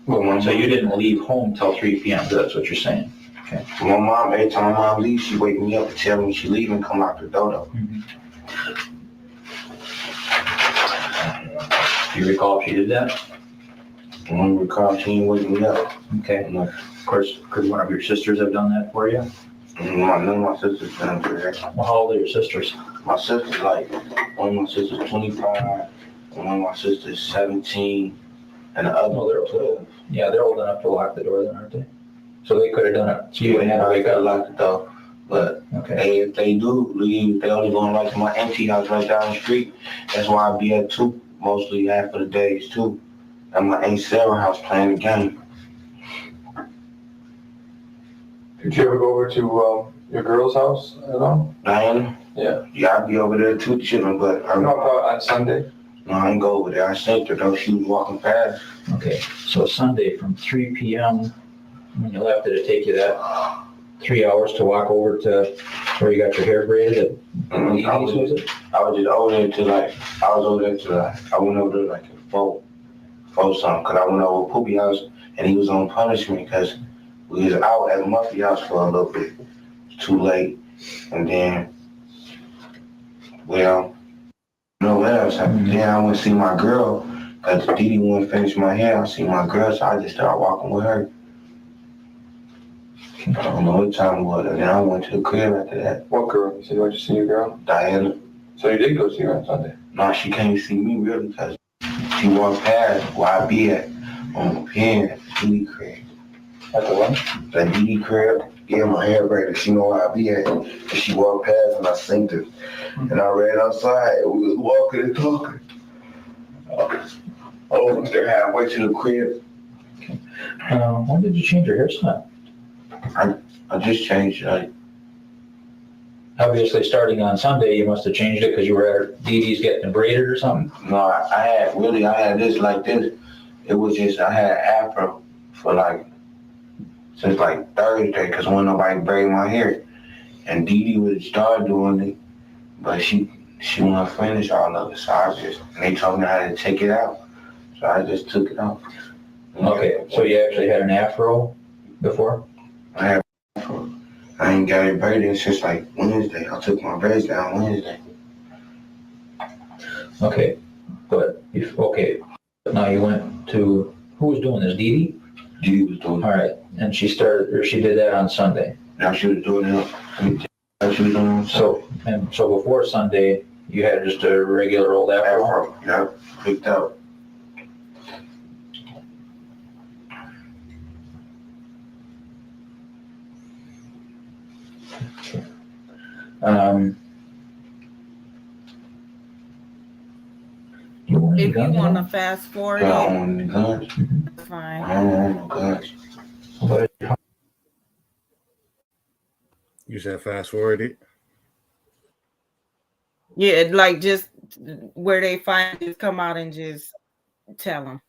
But my so you didn't leave home till 3 PM, that's what you're saying? my mom, every time my mom leaves, she wake me up and tell me she leaving, come out the door though. Do you recall if she did that? I don't recall she ain't wake me up. Okay, of course, could one of your sisters have done that for you? None of my sisters done that. Well, how old are your sisters? My sister's like, one of my sisters 25, and one of my sisters 17, and the other Oh, they're 12. Yeah, they're old enough to lock the door then, aren't they? So they could have done it, so you wouldn't have to wake I up? locked the door. But Okay, if they do leave, they only going right to my auntie house right down the street. That's why I be at too, mostly half of the days too. At my Aunt Sarah house playing the game. Did you ever go over to your girl's house at all? Diana? Yeah. Yeah, I be over there too chilling, but I No, on Sunday. No, I ain't go over there. I seen her though. She was walking past. okay, so Sunday from 3 PM, when you left, did it take you that 3 hours to walk over to where you got your hair braided at I Edie's, was was it? just over there to like, I went over there like at 4 something, cause I went over to Poopy house and he was on punishment cause we was out at Muffy house for a little bit. It's too late. And then, well, no what else? Then I went to see my girl, cause Didi wouldn't finish my hair. I see my girl, so I just started walking with her. I don't know what time it was, and then I went to the crib after that. What girl? You said you went to see your girl? Diana. So you did go see her on Sunday? No, she came to see me really because she walked past where I be at on the pen at the Didi crib. At the what? The Didi crib, yeah, my hair braided. She know where I be at. And she walked past and I seen her. And I ran outside and we was walking and talking. I was there halfway to the crib. When did you change your hairstyle? I just changed Obviously, starting on Sunday, you must have changed it because you were at Dee Dee's getting braided or something? no, I had this like this. It was just, I had afro for like, since like Thursday, because when nobody braid my hair. And Dee Dee would start doing it, but she wouldn't finish all of it. So and they told me how to take it out. So I just took it out. Okay, so you actually had an afro before? I had afro. I ain't got it braided since like Wednesday. I took my braids down Wednesday. Okay, but, now you went to, who was doing this, Dee Dee? Dee Dee was doing it. All right, and she did that on Sunday. Now she was doing it. She was doing it. So before Sunday, you had just a regular old afro? Afro, yeah, picked up. If you want to fast forward, I don't want any guns. that's fine. I don't want no guns. You said fast forward it. Yeah, like just where they find just come out and just tell them.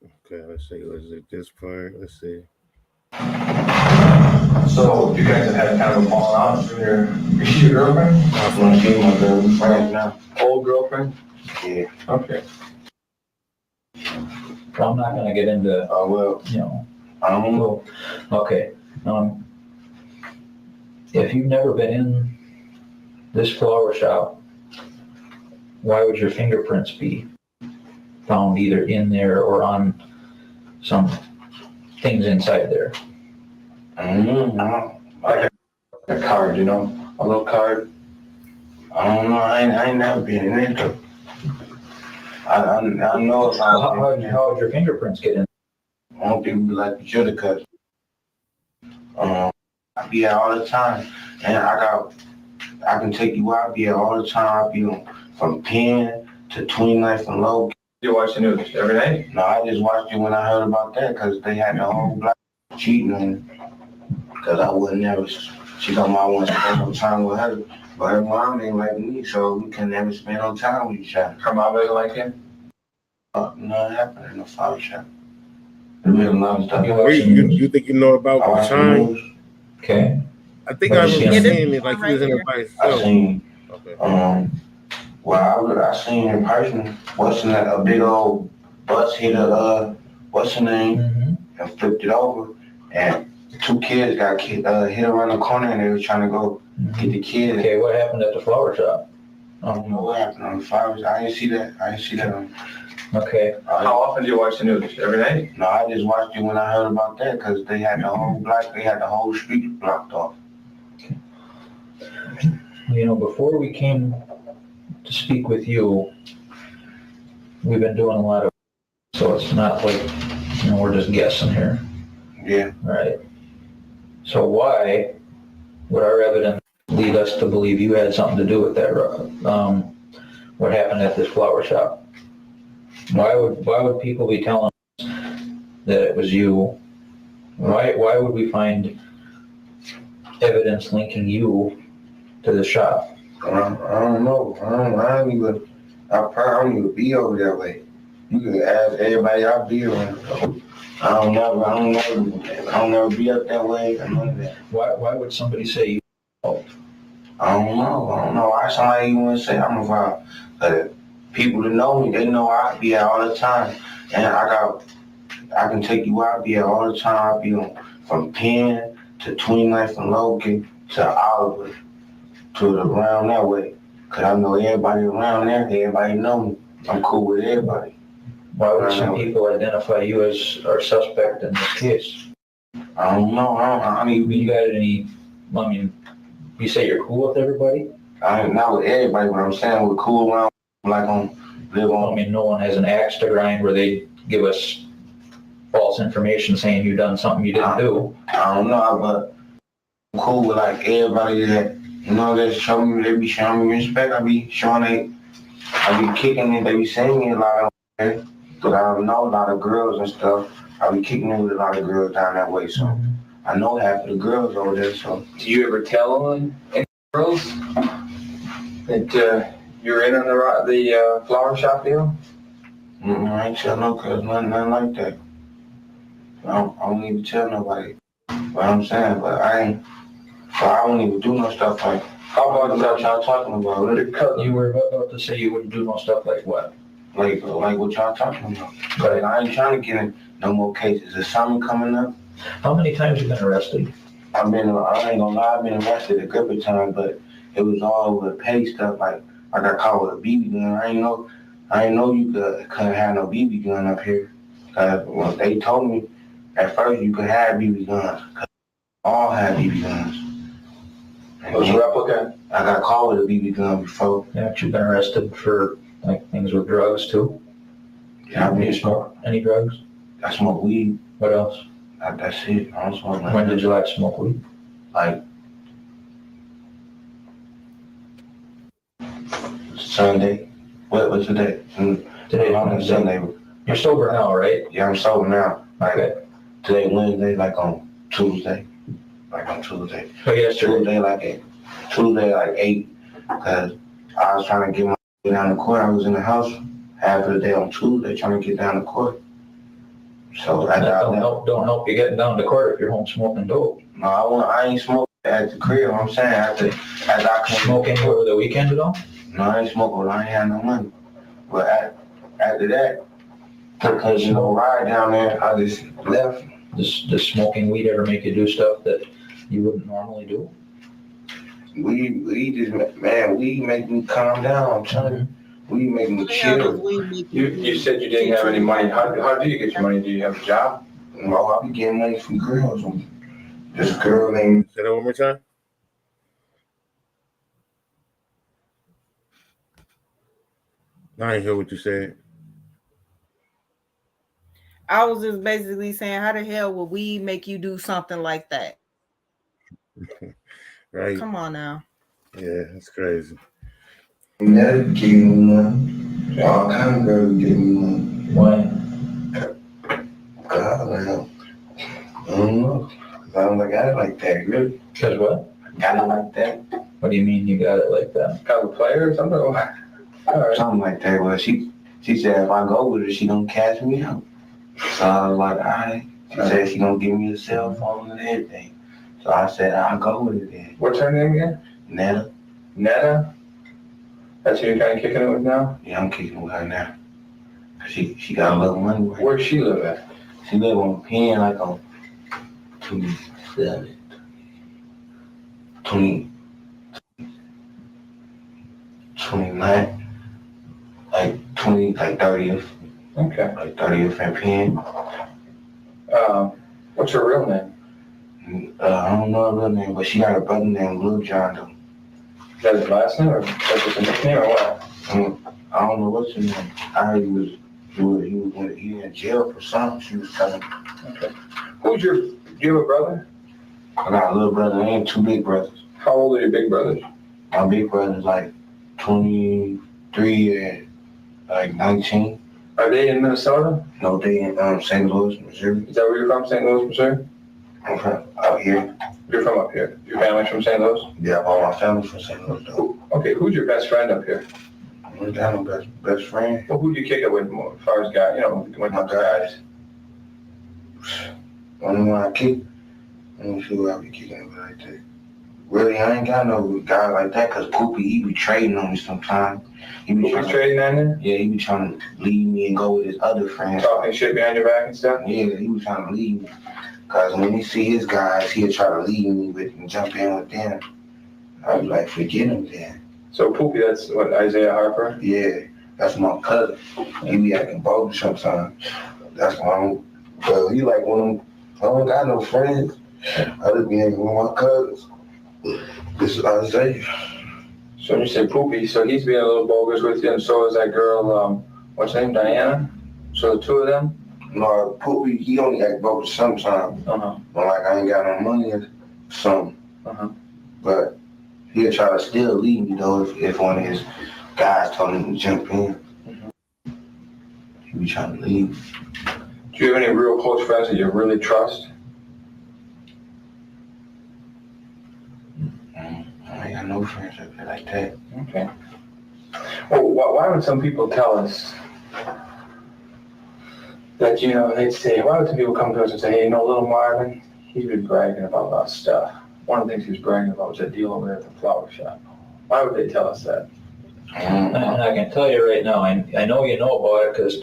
Okay, let's see. Was it this part? Let's see. So you guys have had kind of a falling out from your girlfriend? I want to see my girl right now. Old girlfriend? Yeah. Okay. Well, I'm not gonna get into, Well, I don't know. okay, if you've never been in this flower shop, why would your fingerprints be found either in there or on some things inside there? I don't know. Like a card, you know? A little card. I don't know. I ain't never been in it. I know if How did your fingerprints get in? I don't think we like the shoulda cut. I be out all the time, and I can take you out. I be out all the time. I be on from 10 to 29th and low. You watch the news every night? No, I just watched it when I heard about that because they had the whole black cheating and because I would never, she told me I want to spend no time with her. But her mom ain't like me, so we can never spend no time with each other. Her mom doesn't like him? No, it happened in the flower shop. There was a lot of stuff. You think you know about I watched the Rashawn? news. Okay. I think But I you see remember him- seeing it like he was in a by I himself. seen, Okay. well, I seen in person, a big old bus hit what's her name, and flipped it over, and 2 kids got hit around the corner, and they were trying to go get the kids. Okay, what happened at the flower shop? I don't know what happened on the flowers. I didn't see that. Okay. How often do you watch the news? Every night? No, I just watched it when I heard about that because they had the whole street blocked off. You know, before we came to speak with you, we've been doing a lot of, so it's not like, you know, we're just guessing here. Yeah. Right. So why would our evidence lead us to believe you had something to do with that, what happened at this flower shop? Why would people be telling us that it was you? Why would we find evidence linking you to the shop? I don't know. I don't even be over that way. You can ask everybody I be around. I don't never be up that way or none of that. Why would somebody say you? I don't know. Why somebody even would say I'm involved? People that know me, they know I be out all the time. And I can take you out, I be out all the time. I be on from Penn to 29th and Logan to Oliver to around that way. Cause I know everybody around there, everybody know me. I'm cool with everybody. Why would some people identify you as our suspect in this case? I don't know. I don't even You got any, I mean, you say you're cool with everybody? I'm not with everybody, but I'm saying we're cool around, like live I on. mean, no one has an axe to grind where they give us false information saying you done something you didn't do. I don't know, but I'm cool with like everybody that, you know, they be showing me respect. I be kicking it, they be saying me a lot of, but I don't know a lot of girls and stuff. I be kicking it with a lot of girls down that way, so I know half of the girls over there, so. Do you ever tell on any girls that you're in on the flower shop deal? I ain't tell no girls, nothing like that. I don't even tell nobody. What I'm saying, but I don't even do no stuff like. How about what y'all talking about? You were about to say you wouldn't do no stuff like what? Like what y'all talking about? But I ain't trying to get in no more cases. Is something coming up? How many times you been arrested? I ain't gonna lie, I've been arrested a couple of times, but it was all with pay stuff. Like I got caught with a BB gun. I ain't know you couldn't have no BB gun up here. Well, they told me at first you could have BB guns. All have BB guns. Was a replica? I got caught with a BB gun before. Haven't you been arrested for like things with drugs too? Yeah, Do you smoke any drugs? I smoke weed. What else? That's it. I don't smoke. When did you last smoke weed? Like Sunday. What's today? Today, On Sunday. You're sober now, right? Yeah, I'm sober now. Like Okay. today, Wednesday, like on Tuesday. So yesterday. Tuesday like 8. Cause I was trying to get my down the court. I was in the house half of the day on Tuesday trying to get down the court. So That don't help you getting down to court if you're home smoking dope. No, I ain't smoking at the crib. I'm saying after I come Smoking over the weekend at all? No, I ain't smoking. I ain't had no money. But after that, because ride down there, I just left. Does smoking weed ever make you do stuff that you wouldn't normally do? Weed make me calm down. I'm telling you, weed make me chill. You said you didn't have any money. How do you get your money? Do you have a job? No, I be getting money from girls. This girl named. Say that one more time. I didn't hear what you said. I was just basically saying, how the hell would we make you do something like that? Right. Come on now. Yeah, that's crazy. Never give me none. All kind of girls give me money. Why? God, man. I don't know. I don't got it like that, really. Because what? Got it like that. What do you mean you got it like that? Kind of a player or something? All right. Something like that. Well, she said if I go with her, she don't cash me out. So I was like, all right. She said she gonna give me a cell phone and everything. So I said, I'll go with it then. What's her name again? Netta. Netta? That's who you're kind of kicking it with now? Yeah, I'm kicking with her now. She got a little money. Right? Where'd she live at? She live on Penn, like on 27, 20, 29, like 20, like 30th, Okay. like 30th and Penn. What's her real name? I don't know her real name, but she got a brother named Lil John though. Is that his last name or that's just a nickname or what? I don't know what's her name. I heard he was in jail for something. She was telling me. Okay. Do you have a brother? I got a little brother and two big brothers. How old are your big brothers? My big brother's like 23 and like 19. Are they in Minnesota? No, they in St. Louis, Missouri. Is that where you're from, St. Louis, Missouri? I'm from out here. You're from up here. Your family's from St. Louis? Yeah, all my family's from St. Louis though. Okay, who's your best friend up here? I don't got no best friend. Well, who do you kick it with more as far as guys, when My it comes to guys? Only one I kick. Let me see who I be kicking it with like that. Really, I ain't got no guy like that because Poopy, he be trading on me sometimes. He be Who's trading on there? Yeah, he be trying to leave me and go with his other friends. Talking shit behind your back and stuff? Yeah, he was trying to leave me. Because when he see his guys, he'll try to leave me with and jump in with them. I was like, forget him then. So Poopy, that's what, Isaiah Harper? Yeah, that's my cousin. He be acting bogus sometimes. That's why well, he like one of them, I don't got no friends. I just be hanging with my cousins. This is Isaiah. So when you say Poopy, so he's being a little bogus with you, and so is that girl, what's her name, Diana? So the two of them? No, Poopy, he only act bogus sometimes. Uh-huh. But like, I ain't got no money or something. Uh-huh. But he'll try to still leave me though if one of his guys told him to jump in. Mm-hmm. He be trying to leave. Do you have any real close friends that you really trust? I ain't got no friends up there like that. Okay. Well, why would some people tell us that, they'd say, why would some people come to us and say, hey, little Marvin, he's been bragging about a lot of stuff. One of the things he was bragging about was that deal over there at the flower shop. Why would they tell us that? And I can tell you right now, I know you know about it because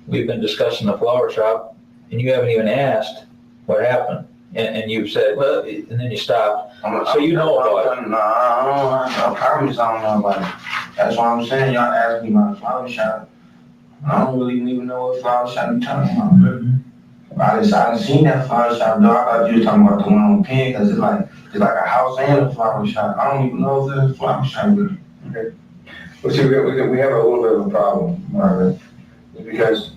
we've been discussing the flower shop and you haven't even asked what happened. And you've said, well, and then you stopped. So you know about it. No, I promise I don't know about it. That's why I'm saying y'all ask me about the flower shop. I don't really even know what flower shop you're talking about. Mm-hmm. I just seen that flower shop though. I thought you were talking about the one on Penn because it's like a house and a flower shop. I don't even know if there's a flower shop with it. Okay. Well, see, we have a little bit of a problem, Marvin, because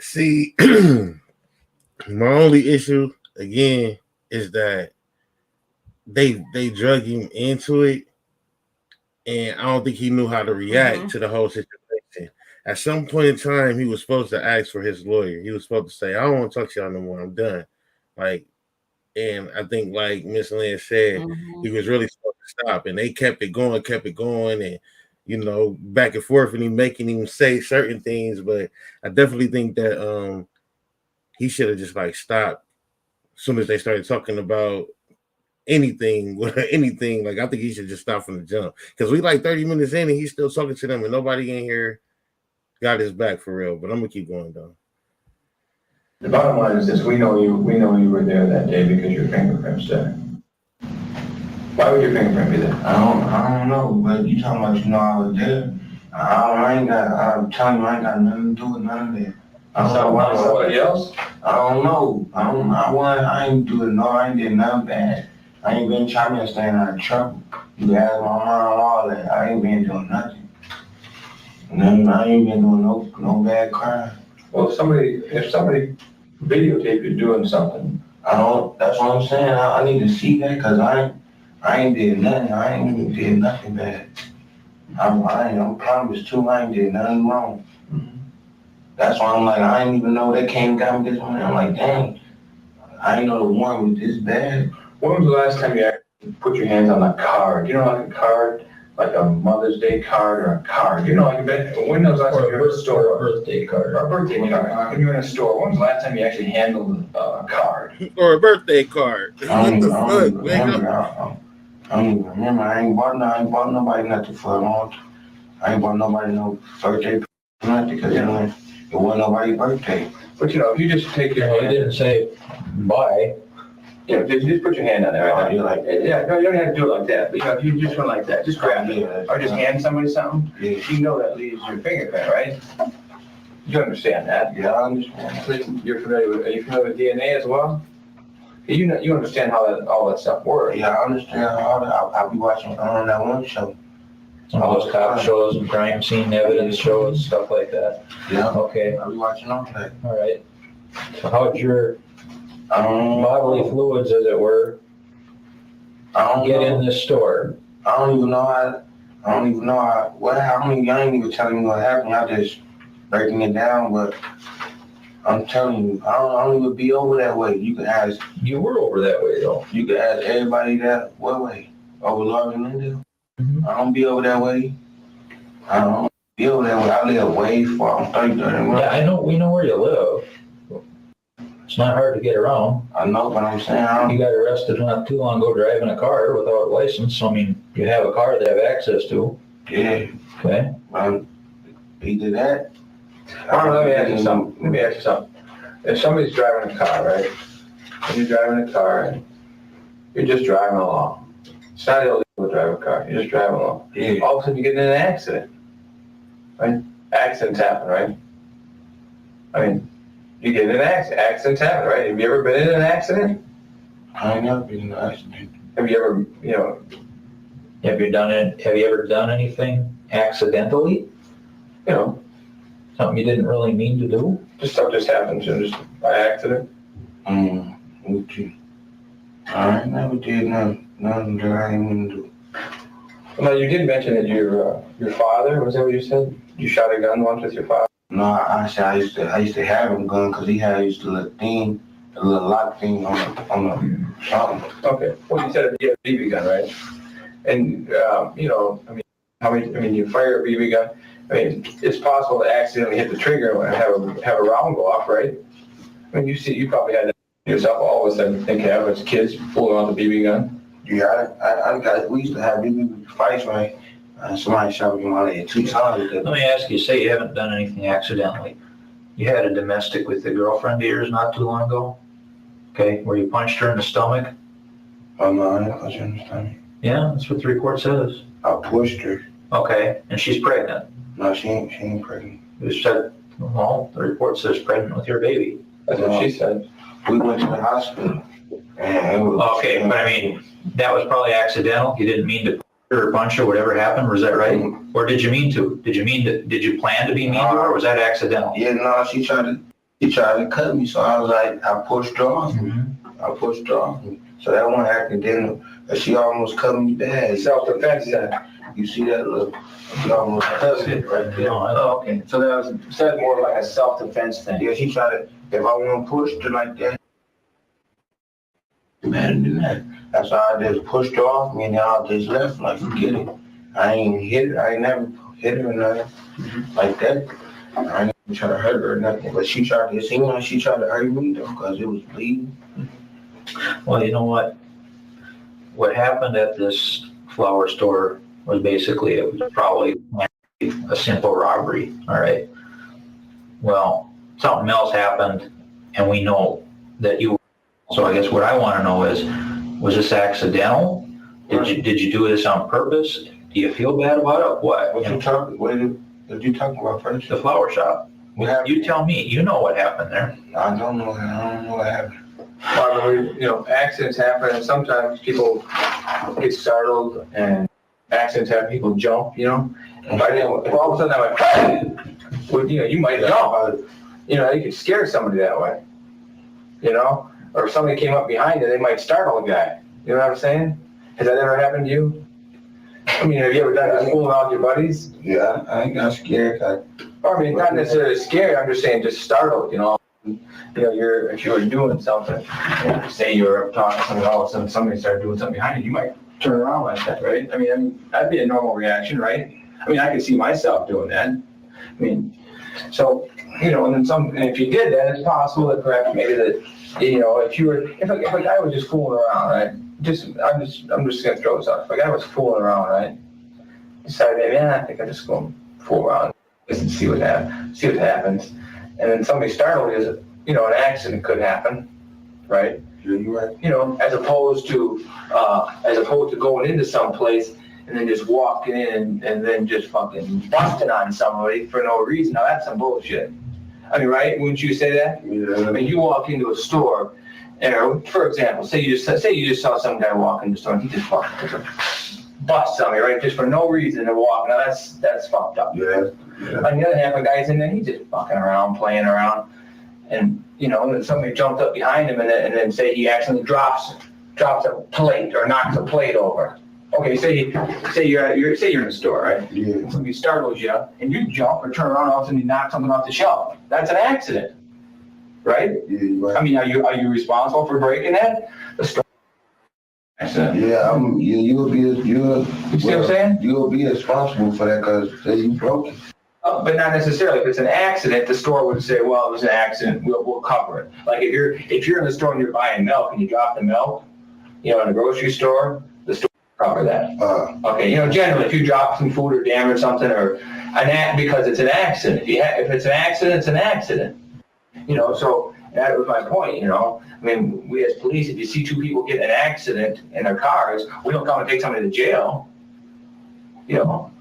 See, my only issue again is that they drug him into it, and I don't think he knew how to react to the whole situation. At some point in time, he was supposed to ask for his lawyer. He was supposed to say, "I don't want to talk to y'all no more. I'm done." And I think, like Miss Lynn said, he was really supposed to stop, and they kept it going, and back and forth, and he making him say certain things. But I definitely think that he should have just stopped as soon as they started talking about anything. Like, I think he should just stop from the jump because we 30 minutes in and he's still talking to them, and nobody in here got his back for real. But I'm gonna keep going though. the bottom line is this: we know you were there that day because your fingerprint's there. Why would your fingerprint be there? I don't know, but you talking about I was there. I'm telling you, I ain't got nothing to do with none of that. Somebody else? I don't know. I ain't doing no. I ain't did nothing bad. I ain't been trying to stay out of trouble. You ask my mom all that. I ain't been doing nothing. I ain't been doing no bad crime. Well, if somebody videotaped you doing something, That's what I'm saying. I need to see that because I ain't did nothing. I ain't did nothing bad. I'm promised too. I ain't did nothing wrong. That's why I'm like, I didn't even know they came and got me this morning. I'm like, dang, I didn't know the warrant was this bad. When was the last time you actually put your hands on a card? You know, like a card, like a Mother's Day card or a card? You know, like when was the last time you were in a store? Or a birthday card. Or a birthday card. When you were in a store, when was the last time you actually handled a card? Or a birthday card. I What the don't fuck, even remember. man? I don't even remember. I ain't bought nobody nothing for a long time. I ain't bought nobody no birthday nothing because it wasn't nobody's birthday. But you know, if you just take your You hand, didn't say bye. you know, just put your hand on it right now. You're like, Yeah, no, you don't have to do it like that. But you know, if you just went like that, just grab it. Or just hand somebody something, yeah, you know that leaves your fingerprint, right? You understand that? yeah, I understand. You're familiar with, are you familiar with DNA as well? You know, you understand how all that stuff works. Yeah, I understand all that. I'll be watching that one show. All those cop shows and crime scene evidence shows, stuff like that. Yeah, Okay, I'll be watching all that. all right. So how'd your Bodily bodily fluids, as it were, get in this store? I don't even know how. How many? I ain't even telling you what happened. I just breaking it down, but I'm telling you, I don't even be over that way. You can ask. You were over that way though. You can ask everybody that what way. Over Marvin Linda. I don't be over that way. I don't be over that way. I live way far. I'm 30 Yeah, I know, we know where you live. It's not hard to get around. I know, but I'm saying I You don't. got arrested not too long ago driving a car without a license, so I mean, you have a car they have access to, Yeah, okay? either that. Let me ask you something. If somebody's driving a car, right? And you're driving a car, and you're just driving along. It's not illegal to drive a car. You're just driving along. Yeah. All of a sudden, you get in an accident, right? Accidents happen, right? I mean, you get in an accident. Accidents happen, right? Have you ever been in an accident? I ain't never been in an accident. Have you ever, you know, Have you ever done anything accidentally? you know, Something you didn't really mean to do? just stuff just happens, you know, just by accident? With you. I ain't never did nothing that I didn't mean to do. Well, you did mention that your father, was that what you said? You shot a gun once with your father? No, I used to have him gun because he had used to a little lock thing on the something. Okay, well, you said you had a BB gun, right? And, you know, I mean, you fire a BB gun, I mean, it's possible to accidentally hit the trigger and have a round go off, right? I mean, you probably had that yourself all of a sudden think you have as kids fooling around the BB gun. Yeah, we used to have BB fights, right? Somebody shot me in my leg 2 times. Let me ask you, say you haven't done anything accidentally. You had a domestic with a girlfriend of yours not too long ago? Okay, where you punched her in the stomach? Oh, no, I didn't push her in the stomach. Yeah, that's what the report says. I pushed her. Okay, and she's pregnant. No, she ain't pregnant. You said, well, the report says pregnant with your baby. That's what she said. We went to the hospital. And it was, Okay, but I mean, that was probably accidental. You didn't mean to push her or punch her, whatever happened, was that right? Or did you mean to? Did you plan to be mean to her, or was that accidental? Yeah, no, she tried to cut me, so I was like, I pushed her off. I pushed her off. So that one accidental, she almost cut me bad. Self-defense then. You see that look? She almost cut me right there. No, Okay, so that's more like a self-defense thing. Yeah, she tried to, if I wouldn't push her like that, better than that. That's why I just pushed her off me and then I just left, like, forget it. I ain't hit her, I ain't never hit her or nothing like that. I ain't even try to hurt her or nothing, but she tried to, see when she tried to hurt me though, because it was bleeding. Well, you know what? What happened at this flower store was basically, it was probably a simple robbery, all right? Well, something else happened, and we know that you, so I guess what I want to know is, was this accidental? Did you do this on purpose? Do you feel bad about it? What? What you talking about first? The flower shop. What happened? You tell me, you know what happened there. I don't know what happened. Well, you know, accidents happen and sometimes people get startled and accidents happen, people jump, you know? If all of a sudden I went, well, you know, you might jump. You know, you could scare somebody that way, you know? Or if somebody came up behind you, they might startle a guy. You know what I'm saying? Has that ever happened to you? I mean, have you ever done that fooling around with your buddies? Yeah, I ain't got scared. I mean, not necessarily scared, I'm just saying just startled, you know? If you were doing something, say you were talking to someone, all of a sudden somebody started doing something behind you, you might turn around like that, right? I mean, that'd be a normal reaction, right? I mean, I could see myself doing that. I mean, so, you know, and if you did that, it's possible that perhaps maybe that, you know, if a guy was just fooling around, right? I'm just gonna throw this out. If a guy was fooling around, right? Decided maybe, I think I'm just gonna fool around and see what happens. And then somebody startled you, you know, an accident could happen, right? You're right. You know, as opposed to going into some place and then just walking in and then just fucking busting on somebody for no reason. Now that's some bullshit. I mean, right? Wouldn't you say that? Yeah. I mean, you walk into a store, and for example, say you just saw some guy walk in the store and he just fucking bust somebody, right? Just for no reason to walk. Now that's fucked up. Yeah. On the other hand, a guy's in there, he's just fucking around, playing around, and you know, and then somebody jumped up behind him, and then say he actually drops a plate or knocks a plate over. Okay, say you're in a store, right? Yeah. Somebody startles you, and you jump or turn around, all of a sudden you knock something off the shelf. That's an accident, right? Yeah, you're right. I mean, are you responsible for breaking that? The store accident. Yeah, you'll You see what I'm saying? You'll be responsible for that because you broke it. But not necessarily. If it's an accident, the store would say, well, it was an accident, we'll cover it. Like if you're in the store and you're buying milk and you drop the milk, you know, in a grocery store, the store will cover that. Okay, you know, generally, if you drop some food or damage something or because it's an accident. If it's an accident, it's an accident. You know, so that was my point, you know. I mean, we as police, if you see two people get in an accident in their cars, we don't come and take somebody to jail. You know.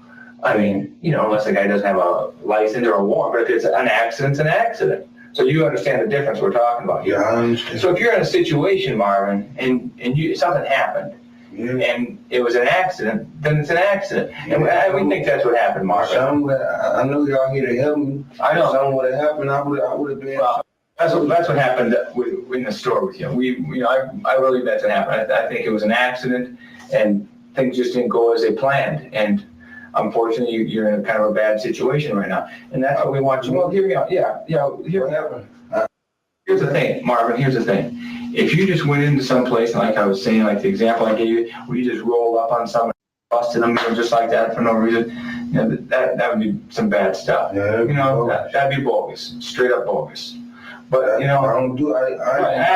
I mean, you know, unless the guy doesn't have a license or a warrant, but if it's an accident, it's an accident. So you understand the difference we're talking about here. Yeah, I understand. So if you're in a situation, Marvin, and something happened, Yeah. and it was an accident, then it's an accident. And we think that's what happened, Marvin. I know y'all here to help me. I know. If something would have happened, I would have been. Well, that's what happened in the store with you. I believe that's what happened. I think it was an accident, and things just didn't go as they planned. And unfortunately, you're in a kind of a bad situation right now, and that's what we want you. Well, here we are. Yeah. What happened? Here's the thing, Marvin. Here's the thing. If you just went into some place, and like I was saying, like the example I gave you, where you just rolled up on someone, busted them, just like that for no reason, you know, that would be some bad stuff. Yeah, you know, that'd be bogus, straight up bogus. But you know, I don't do. I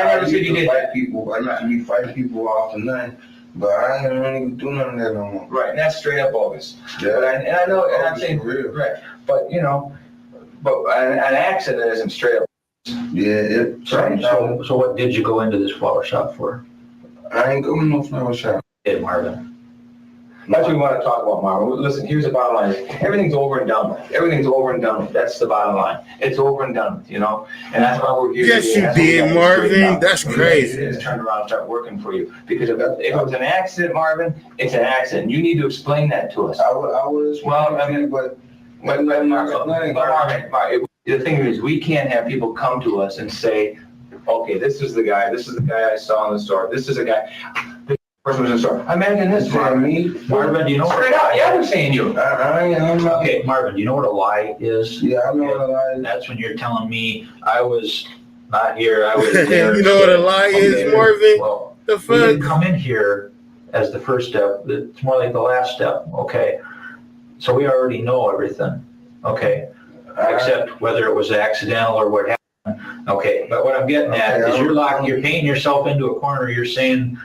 never said you did fight people. I used to be fighting people off the night. But I don't even do none of that no more. Right, and that's straight up bogus. Yeah. But I know, and I'm saying, real. right, but you know, an accident isn't straight up. Yeah, So what did you go into this flower shop for? I ain't going to no flower shop. Did Marvin? That's what we want to talk about, Marvin. Listen, here's the bottom line. Everything's over and done with. Everything's over and done with. That's the bottom line. It's over and done with, you know? And that's why we're here. Yes, today. you did, Marvin. That's crazy. It is turn around and start working for you. Because if it was an accident, Marvin, it's an accident. You need to explain that to us. I would. Well, I mean, but Marvin, the thing is, we can't have people come to us and say, okay, this is the guy I saw in the store. This is a guy. This person was in the store. Imagine this, Marvin. Marvin, do you know what Straight out, yeah, I'm saying you. I'm not. Okay, Marvin, do you know what a lie is? Yeah, I know what a lie is. That's when you're telling me I was not here, I was there. You know what a lie is, Marvin? Well, The we didn't fuck? come in here as the first step. It's more like the last step, okay? So we already know everything, okay? Except whether it was accidental or what happened. Okay, but what I'm getting at is you're painting yourself into a corner. You're saying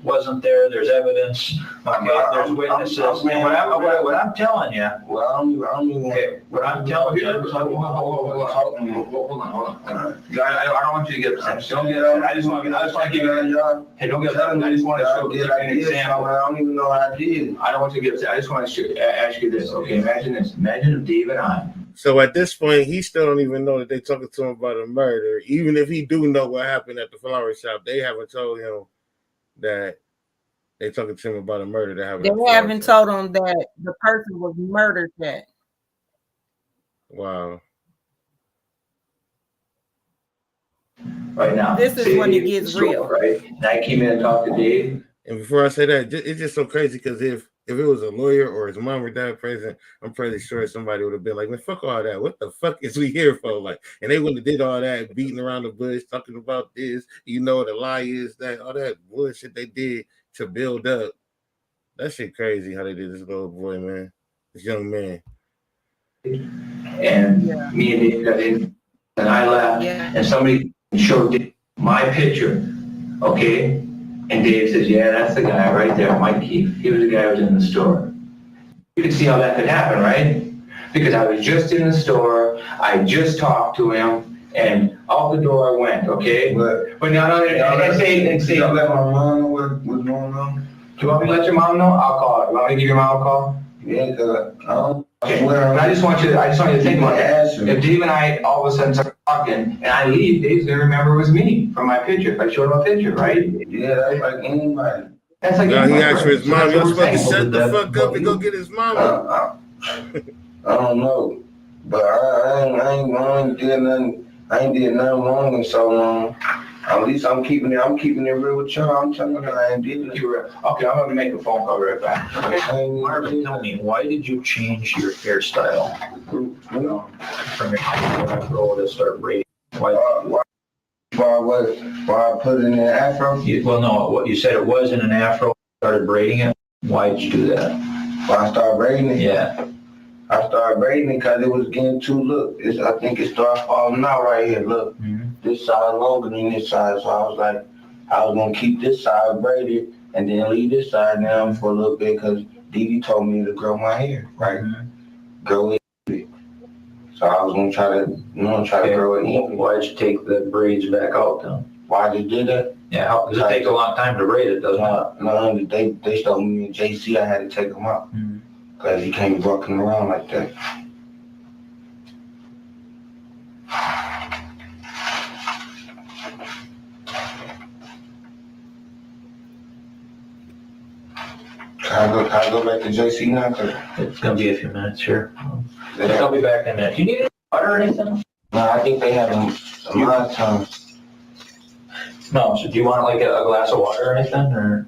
wasn't there, there's evidence, okay, there's witnesses. And what I'm telling you, Well, I don't even. okay, what I'm telling you, Hold on. I don't want you to get upset. Don't get upset. I just want to give you. Hey, don't get upset. I just want to show you an example. I don't even know I did. I don't want you to get upset. I just want to ask you this. Okay, imagine this. Imagine if Dave and I. So at this point, he still don't even know that they talking to him about a murder. Even if he do know what happened at the flower shop, they haven't told him that they talking to him about a murder that happened. They haven't told him that the person was murdered yet. Wow. Right now. This is when it gets real. Right? And I came in and talked to Dave. And before I say that, it's just so crazy because if if it was a lawyer or his mom or dad present, I'm pretty sure somebody would have been like, man, fuck all that. What the fuck is we here for? Like, and they wouldn't have did all that, beating around the bush, talking about this, you know, the lie is that, all that bullshit they did to build up. That shit crazy how they did this little boy, man. This young man. And me and Dave got in, and I left, and somebody showed my picture, okay? And Dave says, yeah, that's the guy right there, Mike Keefe. He was the guy who was in the store. You can see how that could happen, right? Because I was just in the store, I just talked to him, and out the door I went, okay? But now, and say, Don't let my mom know what's going on. Do you want me to let your mom know? I'll call her. You want me to give your mom a call? Yeah, because I don't Okay. swear. And I just want you to think about that. Answer. If Dave and I all of a sudden start talking and I leave, Dave's gonna remember it was me from my picture. If I showed him a picture, right? Yeah, that's like anybody. That's like. Now he anybody, asked for right? his So mom. that's You're what we're supposed to saying. shut the fuck up and go get his mama. I don't know, but I ain't did nothing. I ain't did nothing wrong in so long. At least I'm keeping it real with y'all. I'm telling you, I ain't did it. Okay, I'm gonna make a phone call right back. Okay. Marvin, tell me, why did you change your hairstyle? From your afro to start braiding? Why I put it in an afro? Well, no, what you said it was in an afro, started braiding it. Why did you do that? Why I started braiding it? Yeah. I started braiding it because it was getting I think it started falling out right here. Look, this side longer than this side. So I was like, I was going to keep this side braided and then leave this side down for a little bit because Dee told me to grow my hair, right? Grow it. So I was going to try to grow it even. Why did you take the braids back out then? Why did you do that? Yeah, because it takes a long time to braid it, doesn't it? No, they told me in JC I had to take them out. Because you can't be walking around like that. Can I go back to JC now? It's going to be a few minutes here. I'll be back in a minute. Do you need any water or anything? No, I think they have a lot of time. No, so do you want like a glass of water or anything, or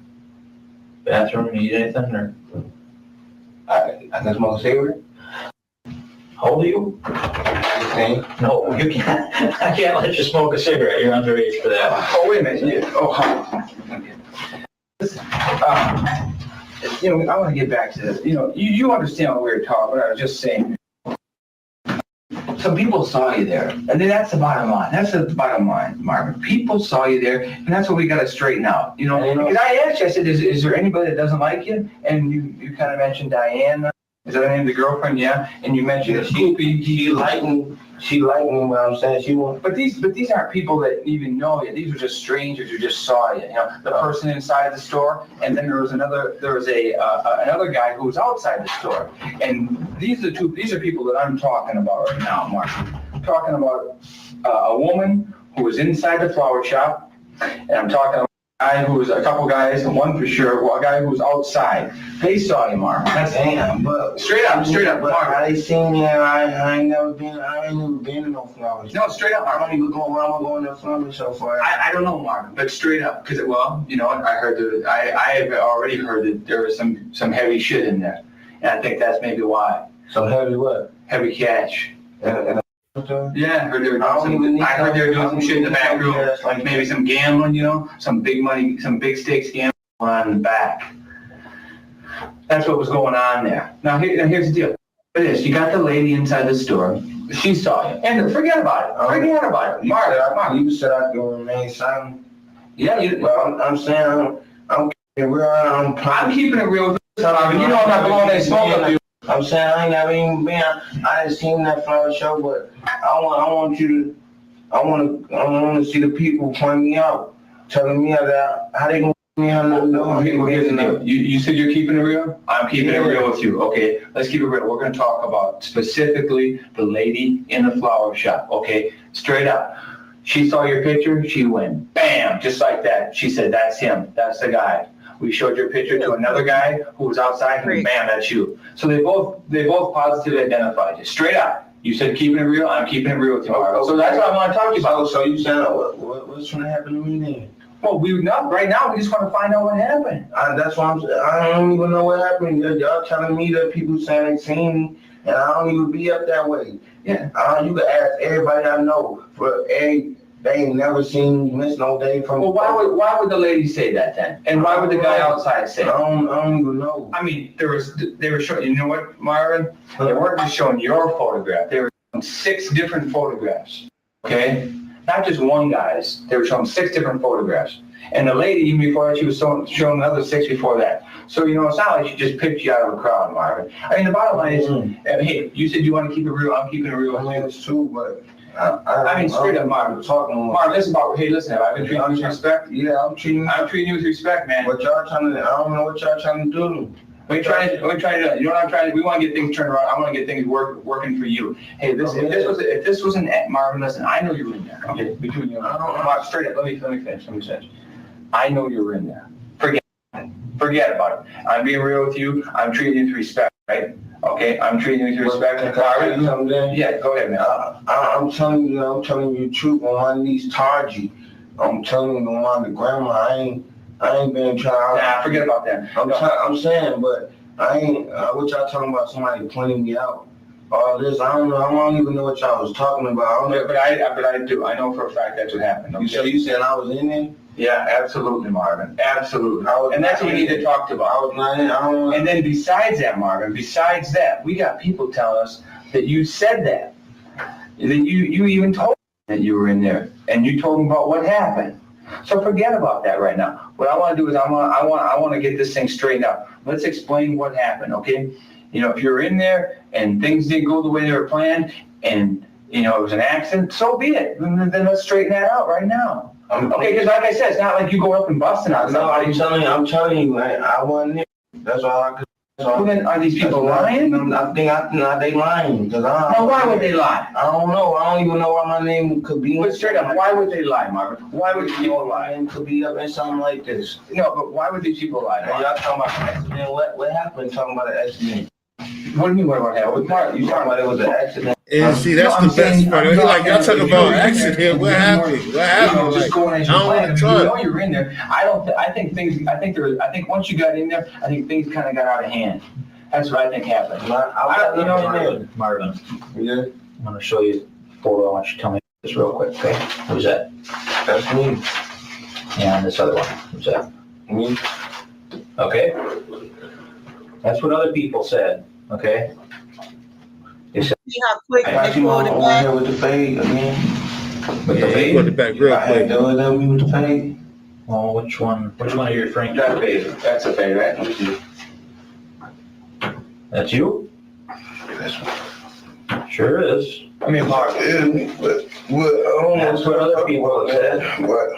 bathroom, need anything, or? I can smoke a cigarette. How old are you? 16. No, you can't. I can't let you smoke a cigarette. You're underage for that. Oh, wait a minute. Yeah. Oh, I want to get back to this. You understand what we were talking about. I was just saying. Some people saw you there, and then that's the bottom line. That's the bottom line, Marvin. People saw you there, and that's what we got to straighten out. Because I asked you, I said, is there anybody that doesn't like you? And you kind of mentioned Diane. Is that the name of the girlfriend? Yeah. And you mentioned She liked me. She liked me, but I'm saying she won't. But these aren't people that even know you. These are just strangers who just saw you. The person inside the store, and then there was another guy who was outside the store. And these are people that I'm talking about right now, Mark. I'm talking about a woman who was inside the flower shop, and I'm talking about a couple guys, and one for sure, a guy who was outside. They saw you, Mark. That's damn, but straight up, but Mark. I seen you. I ain't never been in no flowers. No, straight up, Mark. I don't even go around going to flowers so far. I don't know, Marvin, but straight up, because I heard that I have already heard that there was some heavy shit in there, and I think that's maybe why. So heavy what? Heavy cash. Yeah, I heard they were doing some shit in the back room, like maybe some gambling, some big money, some big stakes gambling on in the back. That's what was going on there. Now here's the deal. You got the lady inside the store. She saw you, and forget about it. Forget about it, Mark. You said I can remain silent. Yeah, well, I'm saying I'm keeping it real. I'm keeping it real. Marvin, I'm not blowing that smoke up you. I'm saying I ain't never even been. I didn't see that flower show, but I want to see the people point me out, telling me how they gonna put me on the door. Here's the deal. You said you're keeping it real? I'm keeping it real with you. Okay, let's keep it real. We're gonna talk about specifically the lady in the flower shop. Okay, straight up. She saw your picture. She went bam, just like that. She said, "That's him. That's the guy." We showed your picture to another guy who was outside, and bam, that's you. So they both positively identified you. Straight up. You said keeping it real. I'm keeping it real with you, Marvin. So that's what I want to talk to you about. So you saying what's going to happen to me then? Well, right now, we just want to find out what happened. That's why I don't even know what happened. Y'all telling me that people saying they seen me, and I don't even be up that way. Yeah. You can ask everybody I know. They ain't never seen me miss no day from. Well, why would the lady say that then? And why would the guy outside say it? I don't even know. I mean, they were showing, you know what, Marvin? They weren't just showing your photograph. They were showing 6 different photographs, okay? Not just one guy's. They were showing 6 different photographs. And the lady, even before that, she was showing another 6 before that. So, it's not like she just picked you out of a crowd, Marvin. I mean, the bottom line is, hey, you said you want to keep it real. I'm keeping it real. I mean, it's true, but I mean, straight up, Marvin. Marvin, listen, I've been treating you with respect. Yeah, I'm treating you with respect, man. What y'all trying to? I don't know what y'all trying to do. We trying to, you know what I'm trying to, we want to get things turned around. I want to get things working for you. Hey, if this wasn't Marvin, listen, I know you were in there. Okay, between you and I, straight up, let me finish. I know you were in there. Forget about it. I'm being real with you. I'm treating you with respect, right? Okay, I'm treating you with respect. Marvin, yeah, go ahead, man. I'm telling you the truth. On my niece Tarji, I'm telling you on my grandma. I ain't been trying. Nah, forget about that. I'm saying, but I ain't. What y'all talking about? Somebody pointing me out. All this, I don't know. I don't even know what y'all was talking about. But I do. I know for a fact that's what happened. Okay? So you saying I was in there? Yeah, absolutely, Marvin. Absolutely. And that's what we need to talk about. I was not in. And then besides that, Marvin, we got people telling us that you said that. That you even told them that you were in there, and you told them about what happened. So forget about that right now. What I want to do is I want to get this thing straightened out. Let's explain what happened, okay? If you're in there and things didn't go the way they were planned, and it was an accident, so be it. Then let's straighten that out right now. Okay, because like I said, it's not like you go up and busting out. No, I'm telling you, I wasn't there. That's all I could. Well, then are these people lying? I think they lying. Now, why would they lie? I don't know. I don't even know why my name could be. But straight up, why would they lie, Marvin? Why would people lie? My name could be up in something like this. No, but why would these people lie? Y'all talking about an accident? What happened? Talking about an accident? What do you mean? What happened? You talking about it was an accident? And see, that's the best part. Y'all talking about accident. What happened? What happened? Just going as you planned. I You know you're in there. I think once you got in there, I think things kind of got out of hand. That's what I think happened. Marvin. Yeah. I'm going to show you a photo. I want you to tell me this real quick, okay? Who's that? That's me. And this other one. Who's that? Me. Okay? That's what other people said, okay? They said, See how quick I they see pulled my it over back? here with the fade again. with the Put fade? it back real quick. That me with the fade. Oh, which one are you referring to? That fade. That's a fade, right? That's you? Sure is. I mean, Mark. But what? That's what other people have said. What?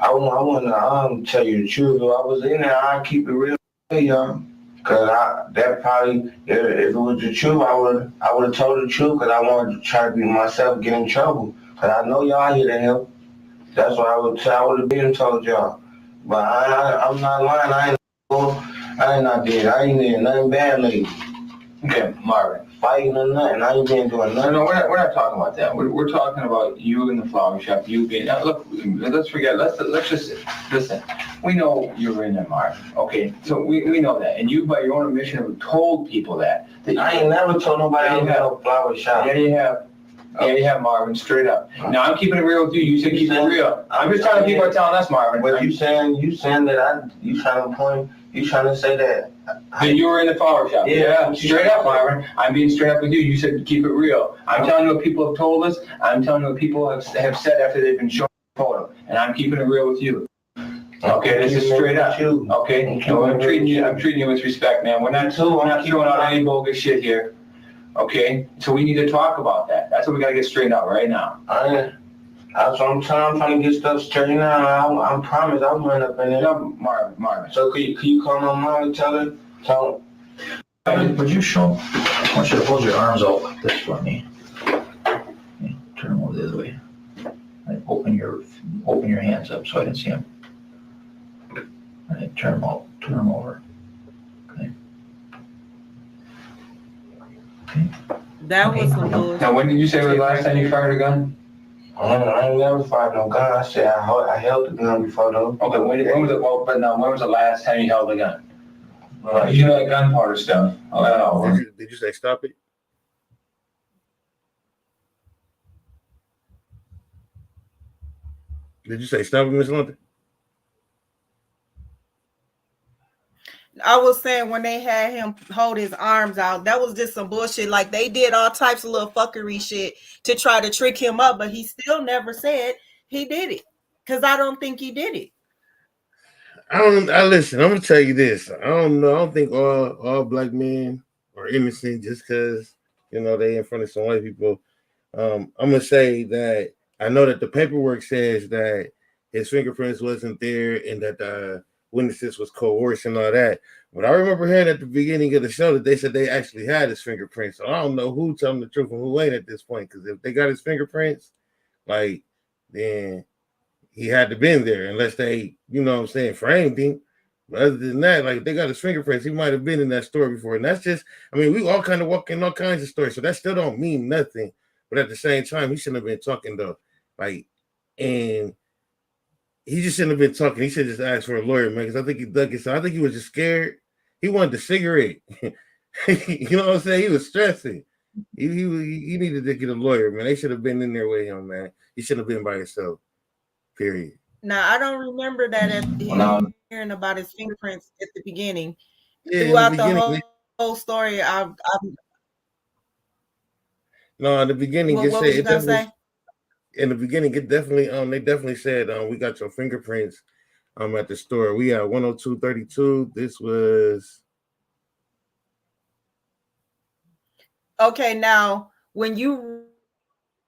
I want to tell you the truth. If I was in there, I'd keep it real, y'all. Cause that probably, if it was the truth, I would have told the truth. Cause I wanted to try to be myself, get in trouble. Cause I know y'all here to help. That's what I would have been told y'all. But I'm not lying. I ain't not dead. I ain't did nothing bad lately. Okay, Marvin. Fighting or nothing. I ain't been doing nothing. No, we're not talking about that. We're talking about you in the flower shop. You being look. Let's forget. Let's just listen. We know you were in there, Marvin. Okay, so we know that, and you by your own admission have told people that I ain't never told nobody I had no flower shop. Yeah, you have. Yeah, you have, Marvin, straight up. Now, I'm keeping it real with you. You said keep it real. I'm just telling people are telling us, Marvin. But you saying that you trying to say that. Then you were in the flower shop. Yeah. Straight up, Marvin. I'm being straight up with you. You said keep it real. I'm telling you what people have told us. I'm telling you what people have said after they've been shown the photo. And I'm keeping it real with you. Okay, this is straight up. Okay, no, I'm treating you with respect, man. We're not throwing out any bogus shit here. Okay, so we need to talk about that. That's what we gotta get straightened out right now. That's what I'm trying to get stuff straightened out. I promise I'll run up in there. Marvin. So can you call my mom and tell her? Would you show, I want you to hold your arms out like this for me. Okay, turn them over the other way. Right, open your hands up so I can see them. All right, turn them over. Okay. That was some bullshit. Now, when did you say was the last time you fired a gun? I ain't never fired no gun. I said I held the gun before though. Okay, when was it, well, but now, when was the last time you held a gun? You know that gunpowder stuff. Oh, Did you say stop it? Did you say stop it, Miss London? I was saying when they had him hold his arms out, that was just some bullshit. Like they did all types of little fuckery shit to try to trick him up, but he still never said he did it. Cause I don't think he did it. I listen, I'm gonna tell you this. I don't know. I don't think all black men are innocent just because they in front of some white people. I'm gonna say that I know that the paperwork says that his fingerprints wasn't there and that the witnesses was coercion and all that. But I remember hearing at the beginning of the show that they said they actually had his fingerprints. So I don't know who telling the truth and who ain't at this point. Because if they got his fingerprints, then he had to been there unless they, framed him. But other than that, they got his fingerprints, he might have been in that store before. And that's just, we all kind of walk in all kinds of stories. So that still don't mean nothing. But at the same time, he shouldn't have been talking though. And he just shouldn't have been talking. He should just ask for a lawyer, man, because I think he dug it. So I think he was just scared. He wanted the cigarette. You know what I'm saying? He was stressing. He needed to get a lawyer, man. They should have been in there with him, man. He shouldn't have been by himself. Period. Now I don't remember that hearing about his fingerprints at the beginning. Yeah, throughout in the beginning, the whole story, no, in the beginning, what was you gonna say? In the beginning, it definitely they definitely said we got your fingerprints at the store. We had 10232. This was okay. Now when you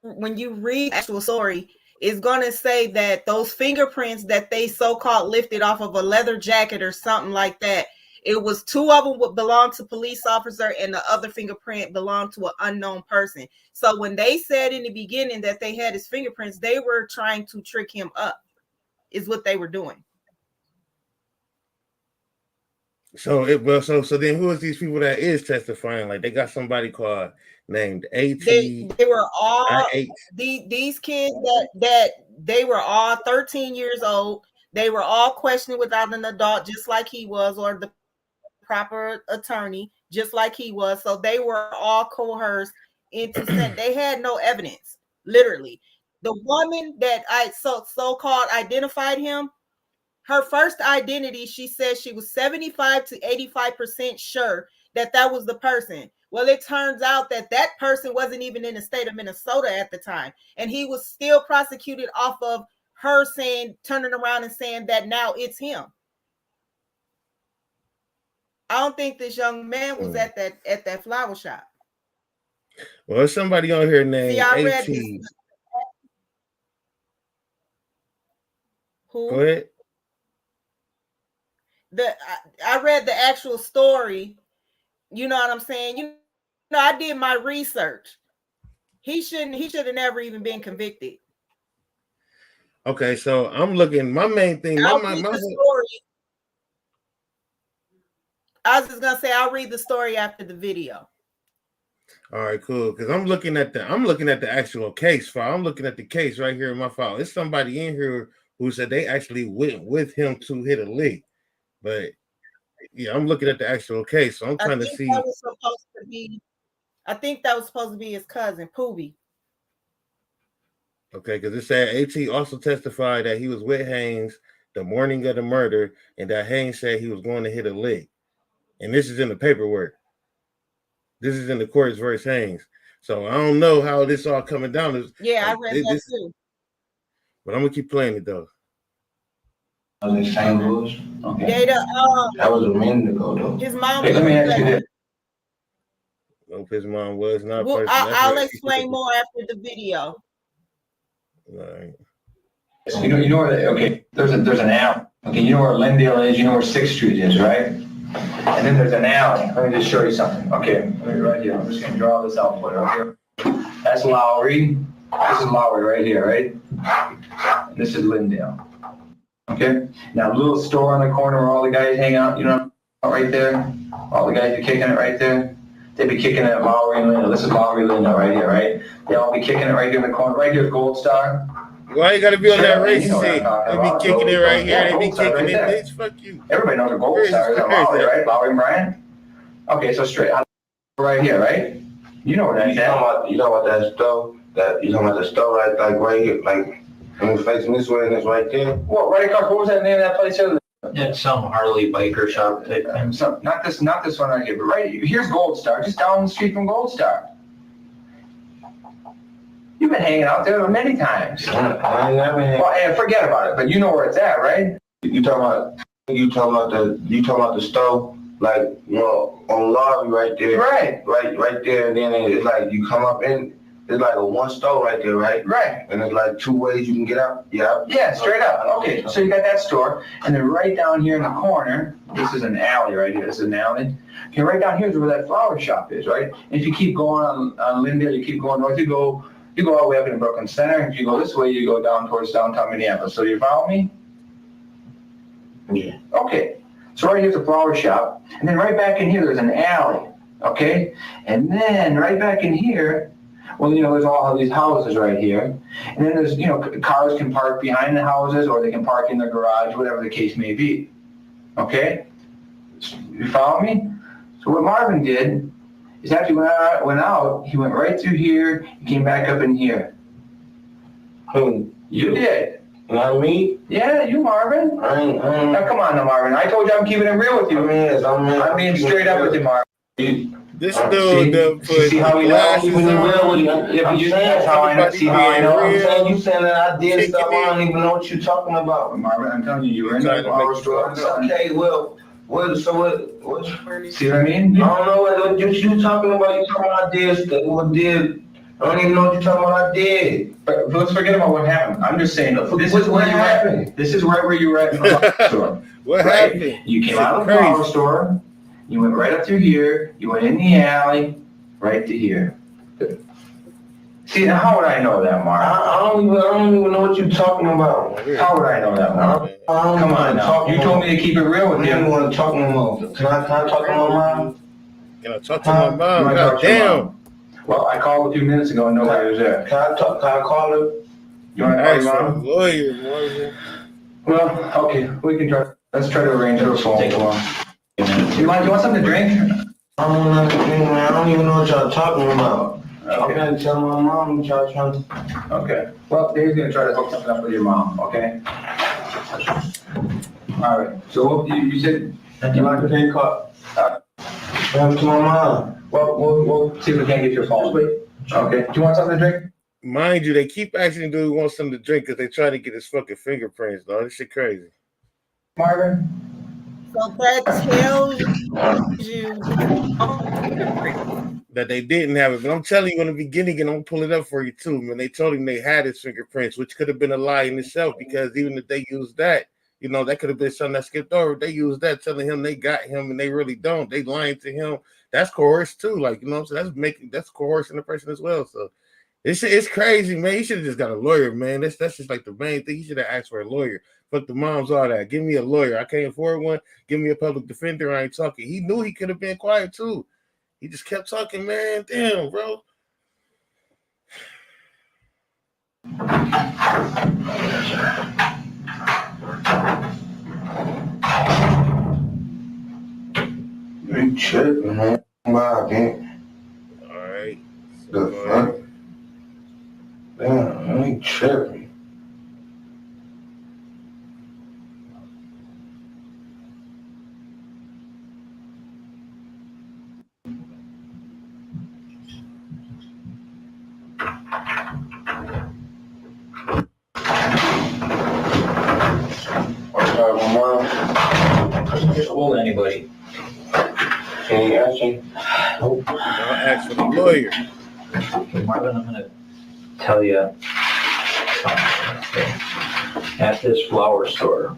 read the actual story, it's gonna say that those fingerprints that they so-called lifted off of a leather jacket or something like that, it was 2 of them would belong to police officer and the other fingerprint belonged to an unknown person. So when they said in the beginning that they had his fingerprints, they were trying to trick him up, is what they were doing. So then who is these people that is testifying? Like they got somebody called named AT. They were all these kids that they were all 13 years old. They were all questioned without an adult, just like he was, or the proper attorney, just like he was. So they were all coerced into saying they had no evidence. Literally, the woman that I so-called identified him, her first identity, she said she was 75 to 85% sure that was the person. Well, it turns out that person wasn't even in the state of Minnesota at the time, and he was still prosecuted off of her turning around and saying that now it's him. I don't think this young man was at that flower shop. Well, there's somebody on here named AT. Who? Go ahead. I read the actual story. You know what I'm saying? I did my research. He should have never even been convicted. Okay, so I'm looking. My main thing. I'll read the story. I was just gonna say I'll read the story after the video. All right, cool. Because I'm looking at the actual case file. I'm looking at the case right here in my file. There's somebody in here who said they actually went with him to hit a lick. But yeah, I'm looking at the actual case, so I'm trying to see. I think that was supposed to be his cousin, Poobie. Okay, because it said AT also testified that he was with Haynes the morning of the murder, and that Haynes said he was going to hit a lick. And this is in the paperwork. This is in the courts versus Haynes. So I don't know how this all coming down. Yeah, I read that too. But I'm gonna keep playing it though. Was it St. Louis? Okay. That was a minute ago though. His mom. Hey, let me ask you this. Nope, his mom was not. Well, I'll explain more after the video. All right. You know where? Okay, there's an alley. Okay, you know where Lindale is. You know where 6th Street is, right? And then there's an alley. Let me just show you something. Okay, right here. I'm just gonna draw this out for you. Okay. That's Lowry. This is Lowry right here, right? And this is Lindale. Okay. Now, little store on the corner where all the guys hang out. You know, right there. All the guys are kicking it right there. they'd be kicking it at Lowry and Lindo. This is Lowry and Lindo right here, right? They'll all be kicking it right here in the corner. Right here's Gold Star. Why you gotta be on that You racist know what I'm shit? talking They be about. kicking it right here. Yeah, They be Gold Star kicking right it, there. bitch. Fuck you. Everybody knows the Gold Star is at Lowry, right? Lowry and Brian? Okay, so straight out right here, right? You know where that's at. You know about that stove? You talking about the stove right here, like when you facing this way and it's right there? What, right across, what was that name of that place? It's some Harley biker shop type thing. So, not this one right here, but right here's Gold Star, just down the street from Gold Star. You've been hanging out there many times. I ain't never had. Well, and forget about it, but you know where it's at, right? You talking about the stove, like, you know, on Lobby right there. Right. Right there, and then it's like you come up in, it's like a one stove right there, right? Right. And it's like 2 ways you can get out. Yeah. Yeah, straight up. Okay, so you got that store, and then right down here in the corner, this is an alley right here. This is an alley. Okay, right down here is where that flower shop is, right? And if you keep going on Lindale, you keep going north, you go all the way up in Brooklyn Center. If you go this way, you go down towards downtown Minneapolis. So you follow me? Yeah. Okay. So right here's the flower shop, and then right back in here, there's an alley. Okay? And then right back in here, well, you know, there's all these houses right here. And then there's, you know, cars can park behind the houses or they can park in the garage, whatever the case may be. Okay? You follow me? So what Marvin did is after he went out, he went right through here, he came back up in here. Who? You did. Not me? Yeah, you, Marvin. I ain't. Now, come on now, Marvin. I told you I'm keeping it real with you. I'm being straight up with you, Marvin. This dude put see how we not keeping it real with you? Yeah, I'm you saying, that's how I know. See how I know? I'm saying, you saying that I did stuff, I don't even know what you're talking about. Marvin, I'm telling you, you were in the flower store. Okay, so what? See what I mean? I don't know what you talking about. You talking about I did stuff. What did? I don't even know what you're talking about. I did. But let's forget about what happened. I'm just saying, this is where What you were happened? at. This is right where you were at in the flower store. What Right? happened? You came out of the flower store, you went right up through here, you went in the alley, right to here. See, now how would I know that, Mark? I don't even know what you're talking about. How would I know that, Mark? Come on now. You told me to keep it real with I don't you. want to talk no more. Can I talk to my mom? Can I talk to my mom? You wanna talk God to your damn. mom? Well, I called a few minutes ago and nobody was there. Can I call her? You want to call Ask your for a mom? lawyer, Marvin. Well, okay, we can try. Let's try to arrange a phone. Take a call. You want something to drink? I don't know nothing, man. I don't even know what y'all talking about. I'm Okay. gonna tell my mom what y'all trying to. Okay. Well, Dave's gonna try to hook something up with your mom, okay? All right. So you said you want to take a call? Tell to my mom. Well, we'll see if we can't get your phone. Okay. Do you want something to drink? Mind you, they keep asking dude who wants something to drink because they try to get his fucking fingerprints, dog. This shit crazy. Marvin? So that tells you That they didn't have it. But I'm telling you in the beginning, and I'm gonna pull it up for you too, man. They told him they had his fingerprints, which could have been a lie in itself, because even if they used that, you know, that could have been something that skipped over. They used that telling him they got him and they really don't. They lying to him. That's coerced too. Like, you know what I'm saying? That's coercing the person as well. So it's crazy, man. He should have just got a lawyer, man. That's just like the main thing. He should have asked for a lawyer. Fuck the moms, all that. Give me a lawyer. I can't afford one. Give me a public defender. I ain't talking. He knew he could have been quiet too. He just kept talking, man. Damn, bro. You tripping, man. Marvin. All right. The fuck? Damn, I ain't tripping. Hold anybody. Can you ask me? Nope. I'll ask for the lawyer. Okay, Marvin, I'm gonna tell you something. Okay. At this flower store,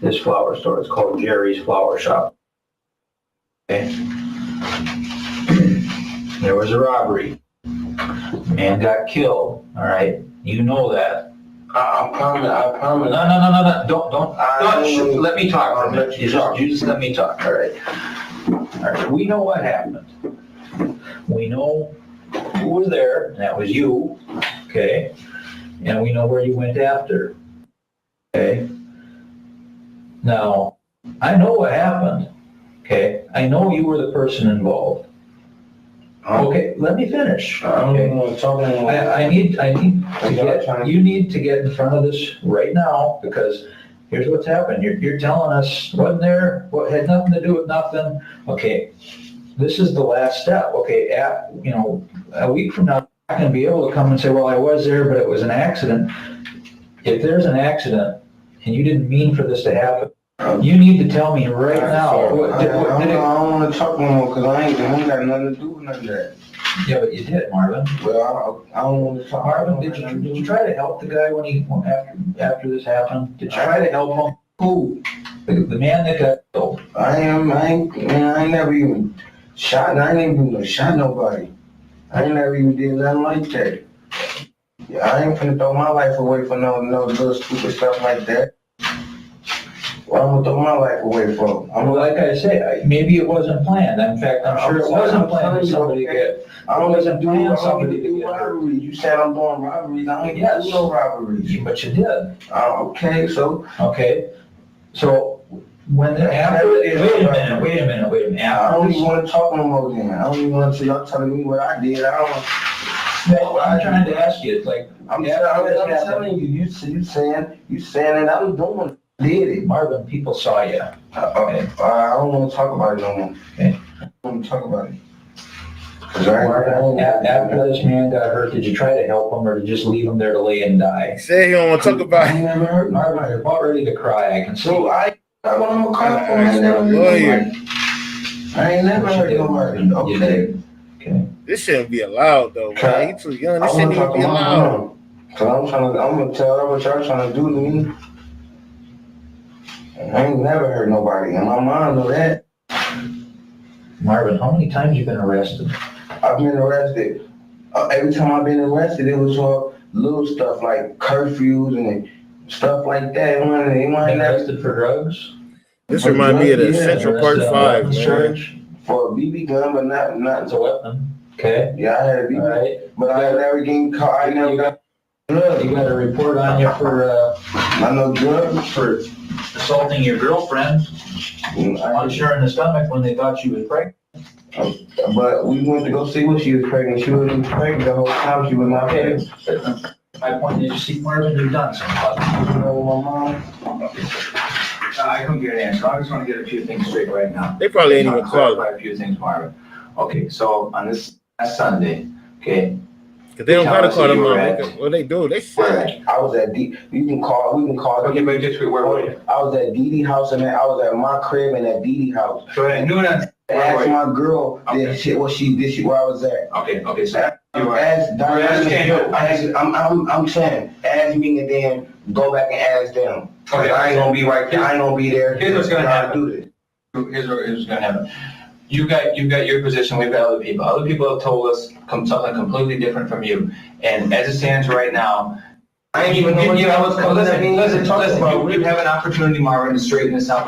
it's called Jerry's Flower Shop. Okay. There was a robbery. Man got killed. All right. You know that. I promise. No. Don't. Let me talk for a minute. You just let me talk. All right. All right, we know what happened. We know who was there, and that was you, okay? And we know where you went after, okay? Now, I know what happened, okay? I know you were the person involved. Okay, let me finish. Okay. I need to get, you need to get in front of this right now, because here's what's happened. You're telling us wasn't there, what had nothing to do with nothing. Okay, this is the last step. Okay, a week from now, I'm not gonna be able to come and say, well, I was there, but it was an accident. If there's an accident and you didn't mean for this to happen, you need to tell me right now. I don't want to talk no more because I ain't got nothing to do with none of that. Yeah, but you did, Marvin. Well, I don't want to talk. Marvin, did you try to help the guy after this happened? Did you try to help him? Who? The man that got killed. I ain't never even shot. I ain't even shot nobody. I ain't never even did nothing like that. Yeah, I ain't finna throw my life away for no little stupid stuff like that. What I'm gonna throw my life away for? Like I say, maybe it wasn't planned. In fact, I'm sure it wasn't planned for somebody to get. I don't even do somebody to get robberies. You said I'm doing robberies. I ain't do no robberies. But you did. Okay, so. Okay, so when after, wait a minute. I don't even want to talk no more then. I don't even want to y'all telling me what I did. I'm trying to ask you, like. I'm telling you, you saying that I'm doing. Did it. Marvin, people saw you. Okay. I don't want to talk about it no more. Okay. I don't want to talk about it. Marvin, after this man got hurt, did you try to help him or did you just leave him there to lay and die? Say he don't want to talk about I it. never heard. Marvin, you're about ready to cry, I can see. So I want to cry for I ain't never heard nobody. Okay. Okay. This shouldn't be allowed though, man. He too young. This shouldn't even be allowed. Cause I'm gonna tell her what y'all trying to do to me. I ain't never heard nobody, and my mom know that. Marvin, how many times you been arrested? I've been arrested. Every time I've been arrested, it was for little stuff like curfews and stuff like that. Been arrested for drugs? This reminds me of the Central Park 5, man. Church for a BB gun, but not. It's a weapon. Okay. Yeah, I had a BB, Right. but I never getting caught. I never got drugs. You got a report on you for I know drugs for assaulting your girlfriend, punching her in the stomach when they thought she was pregnant. But we went to go see what she was pregnant. She wasn't pregnant the whole time. She was not pregnant. My point is, you see, Marvin, you've done something. You know, my mom. I couldn't get an answer. I just want to get a few things straight right now. They probably ain't even called. Clarify a few things, Marvin. Okay, so on this last Sunday, okay. Cause they don't gotta call them Right. out. What they do, they say. I was at we can call. Okay, but just where were you? I was at Dee house and I was at my crib and at Dee house. So at noon on. Ask my girl Okay. what she did where I was at. Okay, so you were. Ask I'm saying, ask me and then go back and ask them. Okay, I ain't gonna be right there. I ain't gonna be there. Here's what's gonna happen. Do this. Here's what's gonna happen. You got your position, we've got other people. Other people have told us something completely different from you. And as it stands right now, I ain't even know what I was coming at me. Listen, you have an opportunity, Marvin, to straighten this out.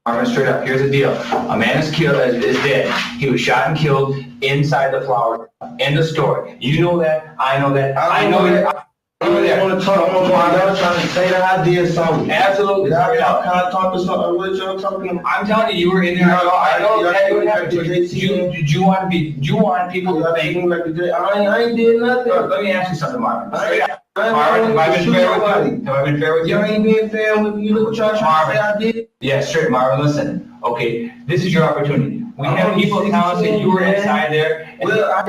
Marvin, straight up, here's the deal. A man is dead. He was shot and killed inside the flower shop. End of story. You know that, I know that, I know that. I don't want to talk no more. Y'all trying to say that I did something. Absolutely. Can I talk to something? What y'all talking about? I'm telling you, you were in there. I know that you have to. Do you want people to think? I ain't did nothing. Let me ask you something, Marvin. Marvin, Have I been fair with you? Have I been fair with you? You ain't being fair with me. Look what y'all trying to say I did. Yeah, straight, Marvin, listen. Okay, this is your opportunity. We have people telling us that you were inside there. Well, I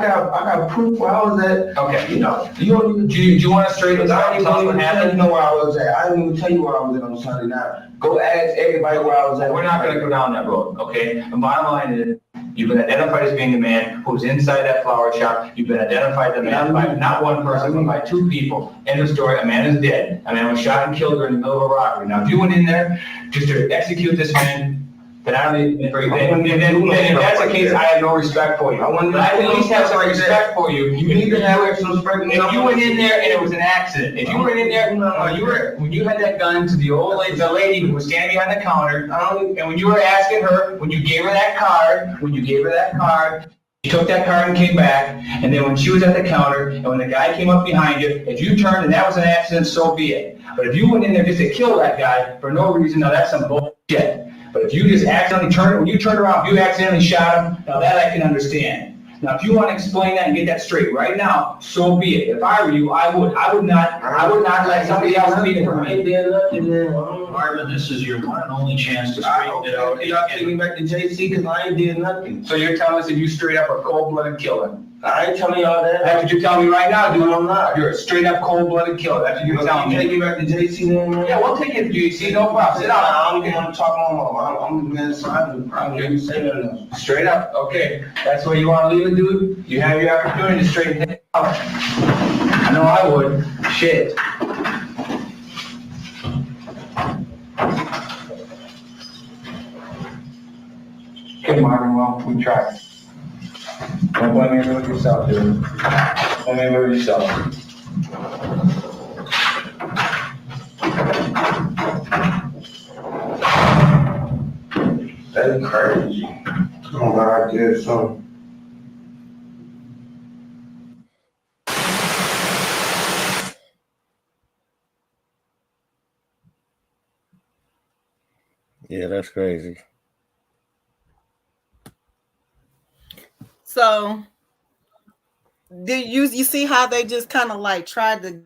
got proof where I was at. Okay. You know, you don't even. Do you want to straighten this out? I Tell us what didn't even happened? know where I was at. I didn't even tell you where I was at on Sunday night. Go ask everybody where I was at. We're not gonna go down that road, okay? The bottom line is, you've been identified as being the man who's inside that flower shop. You've been identified the man by not one person, but by two people. End of story. A man is dead. A man was shot and killed during the middle of a robbery. Now, if you went in there just to execute this man, then I don't even, then if that's the case, I have no respect for you. But I at least have some respect for you. You need to have some respect. If you went in there and it was an accident, if you went in there, when you had that gun to the old lady, the lady who was standing behind the counter, and when you were asking her, when you gave her that card, she took that card and came back, and then when she was at the counter, and when the guy came up behind you, if you turned and that was an accident, so be it. But if you went in there just to kill that guy for no reason, now that's some bullshit. But if you just accidentally when you turned around, if you accidentally shot him, now that I can understand. Now, if you want to explain that and get that straight right now, so be it. If I were you, I would not let somebody else beat it for me. Marvin, this is your one and only chance to straighten it out. Y'all take me back to JC because I ain't did nothing. So you're telling us that you straight up a cold-blooded killer? I ain't telling y'all that. That's what you're telling me right now, dude. No, I'm not. You're a straight up cold-blooded killer. That's what you're telling me. Take me back to JC then, man. Yeah, we'll take you to JC, no problem. Sit down. I don't even want to talk no more. I'm the man inside. I don't say nothing else. Straight up, okay. That's where you want to leave it, dude? You have your opportunity to straighten it out. I know I would. Shit. Okay, Marvin, well, we tried. Don't blame me with yourself, dude. Don't blame me with yourself. That's crazy. Oh, God, I did something. Yeah, that's crazy. So, did you see how they just kind of like tried to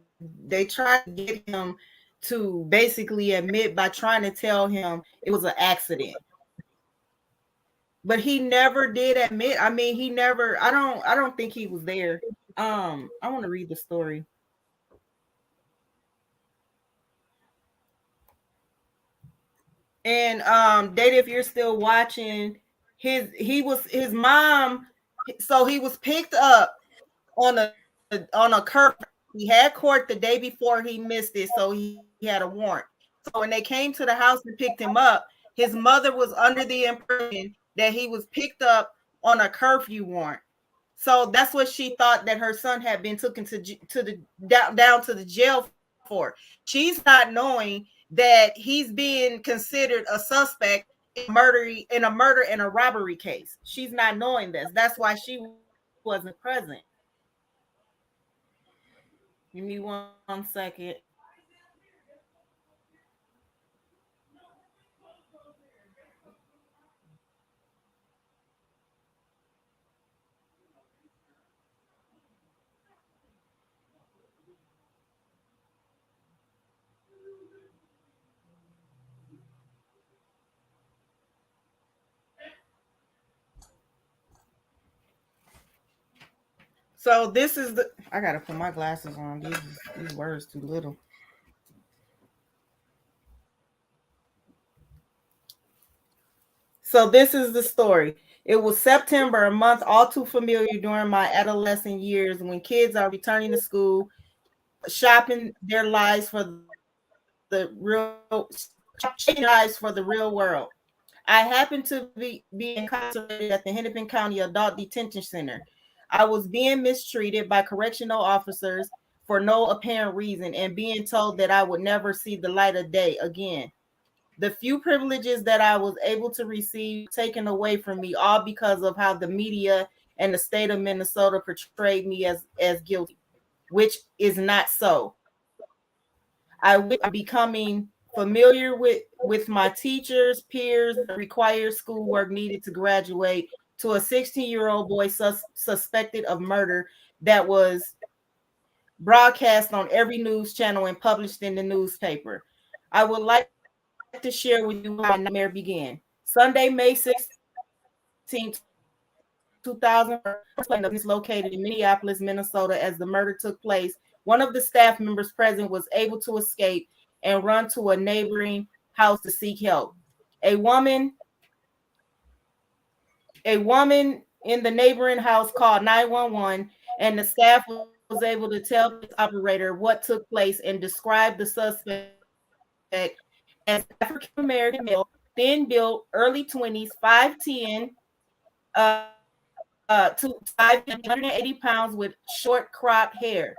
get him to basically admit by trying to tell him it was an accident. But he never did admit. I mean, he never, I don't think he was there. I want to read the story. And Data, if you're still watching, his mom, so he was picked up on a curve. He had court the day before he missed it, so he had a warrant. So when they came to the house and picked him up, his mother was under the impression that he was picked up on a curfew warrant. So that's what she thought that her son had been taken down to the jail for. She's not knowing that he's being considered a suspect in a murder and a robbery case. She's not knowing this. That's why she wasn't present. Give me 1 second. So this is the, I gotta put my glasses on. These words too little. So this is the story. It was September, a month all too familiar during my adolescent years when kids are returning to school, shopping their lives for the real world. I happened to be incarcerated at the Hennepin County Adult Detention Center. I was being mistreated by correctional officers for no apparent reason and being told that I would never see the light of day again. The few privileges that I was able to receive taken away from me, all because of how the media and the state of Minnesota portrayed me as guilty, which is not so. I'm becoming familiar with my teachers, peers, required schoolwork needed to graduate to a 16-year-old boy suspected of murder that was broadcast on every news channel and published in the newspaper. I would like to share with you how my nightmare began. Sunday, May 16th, 2000, is located in Minneapolis, Minnesota. As the murder took place, one of the staff members present was able to escape and run to a neighboring house to seek help. A woman in the neighboring house called 911, and the staff was able to tell the operator what took place and describe the suspect as African American male, thin built, early 20s, 5'10", to 180 pounds with short cropped hair.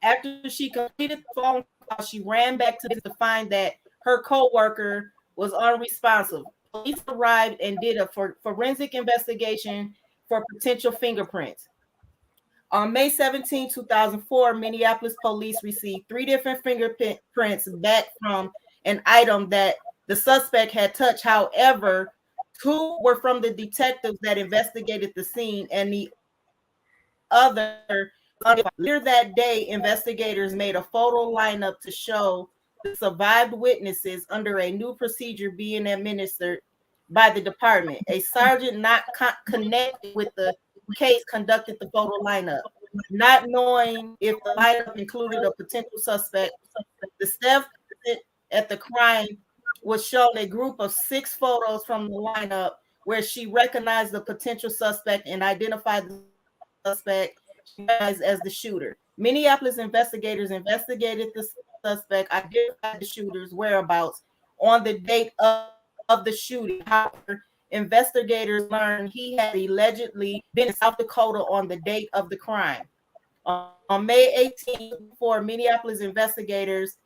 After she completed the phone call, she ran back to find that her co-worker was unresponsive. Police arrived and did a forensic investigation for potential fingerprints. On May 17, 2004, Minneapolis police received 3 different fingerprints back from an item that the suspect had touched. However, 2 were from the detectives that investigated the scene, and the other. Later that day, investigators made a photo lineup to show the survived witnesses under a new procedure being administered by the department. A sergeant not connected with the case conducted the photo lineup, not knowing if the lineup included a potential suspect. The staff at the crime was shown a group of 6 photos from the lineup where she recognized the potential suspect and identified the suspect as the shooter. Minneapolis investigators investigated the suspect, identified the shooter's whereabouts on the date of the shooting. However, investigators learned he had allegedly been in South Dakota on the date of the crime. On May 18th, before Minneapolis investigators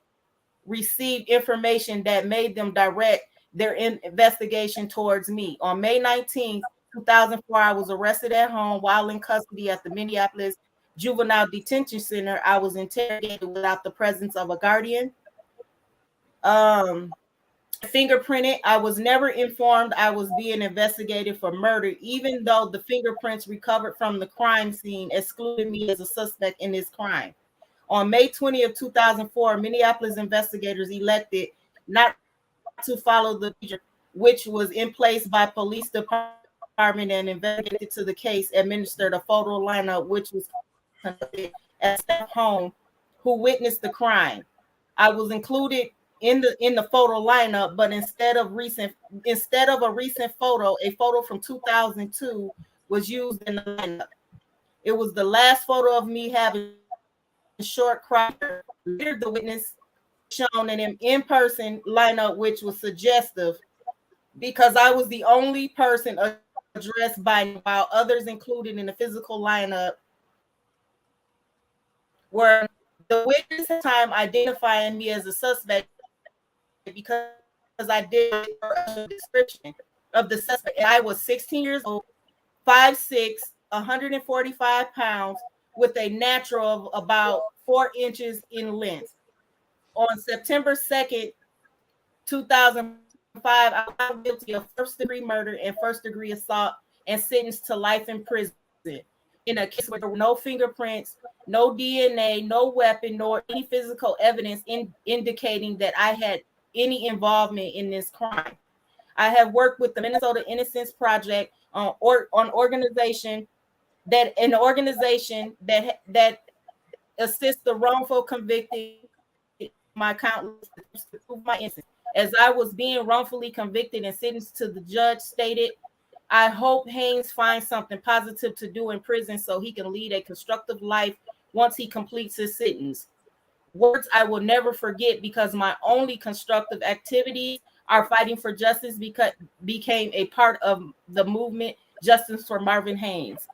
received information that made them direct their investigation towards me. On May 19th, 2004, I was arrested at home while in custody at the Minneapolis Juvenile Detention Center. I was interrogated without the presence of a guardian. Fingerprinted. I was never informed I was being investigated for murder, even though the fingerprints recovered from the crime scene excluded me as a suspect in this crime. On May 20th, 2004, Minneapolis investigators elected not to follow the procedure which was in place by police department and investigated to the case, administered a photo lineup which was conducted at staff home who witnessed the crime. I was included in the photo lineup, but instead of a recent photo, a photo from 2002 was used in the lineup. It was the last photo of me having short crop. Later, the witness shown in an in-person lineup, which was suggestive because I was the only person addressed by, while others included in the physical lineup were the witness at the time identifying me as a suspect because I did a description of the suspect. I was 16 years old, 5'6", 145 pounds, with a natural of about 4 inches in length. On September 2nd, 2005, I was guilty of first-degree murder and first-degree assault and sentenced to life in prison in a case where there were no fingerprints, no DNA, no weapon, nor any physical evidence indicating that I had any involvement in this crime. I have worked with the Minnesota Innocence Project on organization that assists the wrongful convicted. My account to prove my innocence. As I was being wrongfully convicted and sentenced to, the judge stated, I hope Haynes finds something positive to do in prison so he can lead a constructive life once he completes his sentence. Words I will never forget because my only constructive activities are fighting for justice because became a part of the movement Justice for Marvin Haynes.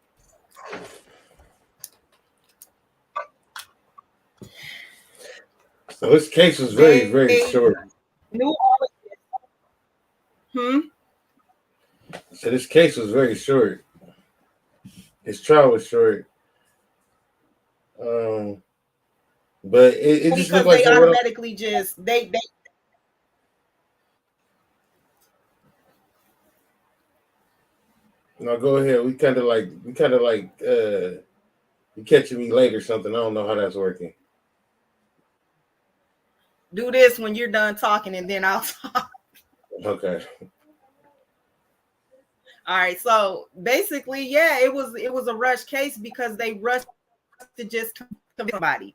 So this case was very, very short. Knew all of this. So this case was very short. His trial was short. But it just looked like they automatically just they. No, go ahead. We kind of like you catching me late or something. I don't know how that's working. Do this when you're done talking, and then I'll talk. Okay. All right. So basically, yeah, it was a rush case because they rushed to just convict somebody.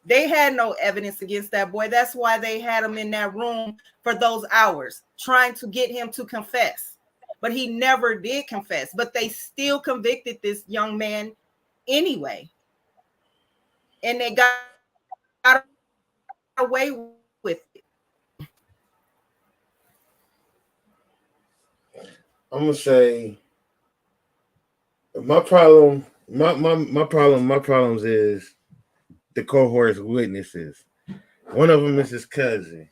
They had no evidence against that boy. That's why they had him in that room for those hours, trying to get him to confess. But he never did confess. But they still convicted this young man anyway. And they got away with it. I'm gonna say my problems is the cohort's witnesses. One of them is his cousin,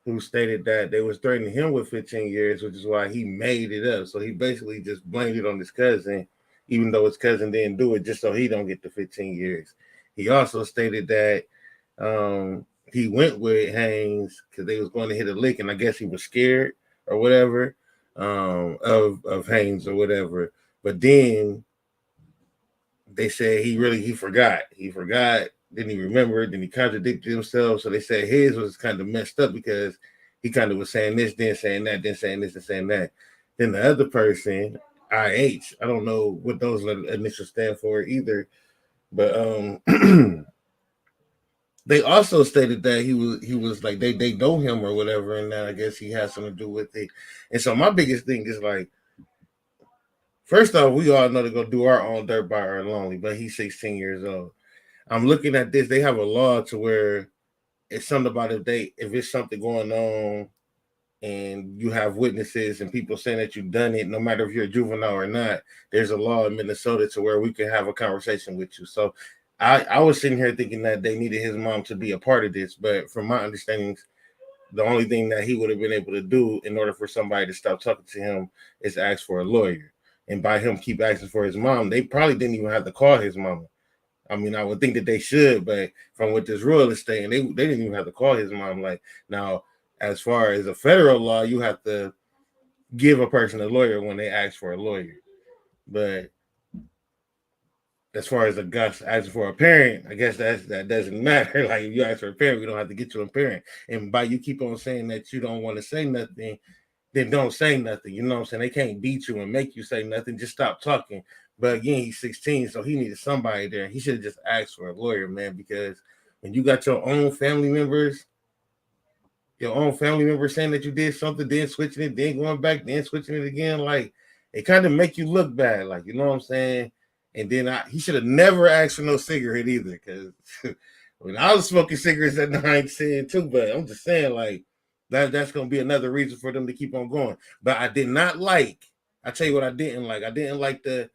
who stated that they was threatening him with 15 years, which is why he made it up. So he basically just blamed it on his cousin, even though his cousin didn't do it, just so he don't get the 15 years. He also stated that he went with Haynes because they was going to hit a lick, and I guess he was scared or whatever of Haynes or whatever. But then they said he forgot. He forgot. Then he remembered. Then he contradicted himself. So they said his was kind of messed up because he kind of was saying this, then saying that, then saying this and saying that. Then the other person, IH, I don't know what those initials stand for either, but they also stated that he was like they know him or whatever, and that I guess he has something to do with it. And so my biggest thing is like, first off, we all know to go do our own dirt by our lonely, but he's 16 years old. I'm looking at this. They have a law to where it's something about if it's something going on and you have witnesses and people saying that you've done it, no matter if you're a juvenile or not, there's a law in Minnesota to where we can have a conversation with you. So I was sitting here thinking that they needed his mom to be a part of this, but from my understanding, the only thing that he would have been able to do in order for somebody to stop talking to him is ask for a lawyer. And by him keep asking for his mom, they probably didn't even have to call his mama. I mean, I would think that they should, but from what this rule is saying, they didn't even have to call his mom. Like, now, as far as a federal law, you have to give a person a lawyer when they ask for a lawyer. But as far as a Gus asking for a parent, I guess that doesn't matter. Like, if you ask for a parent, we don't have to get you a parent. And by you keep on saying that you don't want to say nothing, then don't say nothing. You know what I'm saying? They can't beat you and make you say nothing. Just stop talking. But again, he's 16, so he needed somebody there. He should have just asked for a lawyer, man, because when you got your own family members saying that you did something, then switching it, then going back, then switching it again, like, it kind of make you look bad, like, you know what I'm saying? And then he should have never asked for no cigarette either, because when I was smoking cigarettes at night, I ain't saying too, but I'm just saying, like, that's going to be another reason for them to keep on going. But I did not like, I tell you what I didn't like. I didn't like the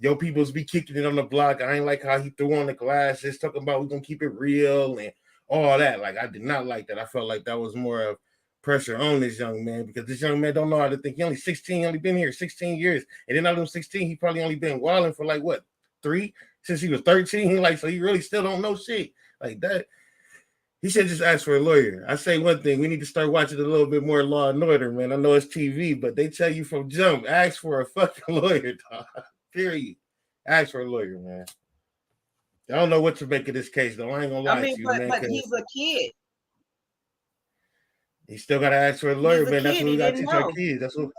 yo peoples be kicking it on the block. I ain't like how he threw on the glasses, talking about we're going to keep it real and all that. Like, I did not like that. I felt like that was more of pressure on this young man, because this young man don't know how to think. He only 16, only been here 16 years. And then out of them 16, he probably only been wilding for like, what, 3? Since he was 13? Like, so he really still don't know shit. Like that. He should just ask for a lawyer. I say one thing, we need to start watching a little bit more Law and Order, man. I know it's TV, but they tell you from jump, ask for a fucking lawyer, dog. Period. Ask for a lawyer, man. I don't know what to make of this case, though. I ain't gonna lie to you, man. But he's a kid. He still gotta ask for a lawyer, man. That's Kid. what we gotta teach our kids. That's what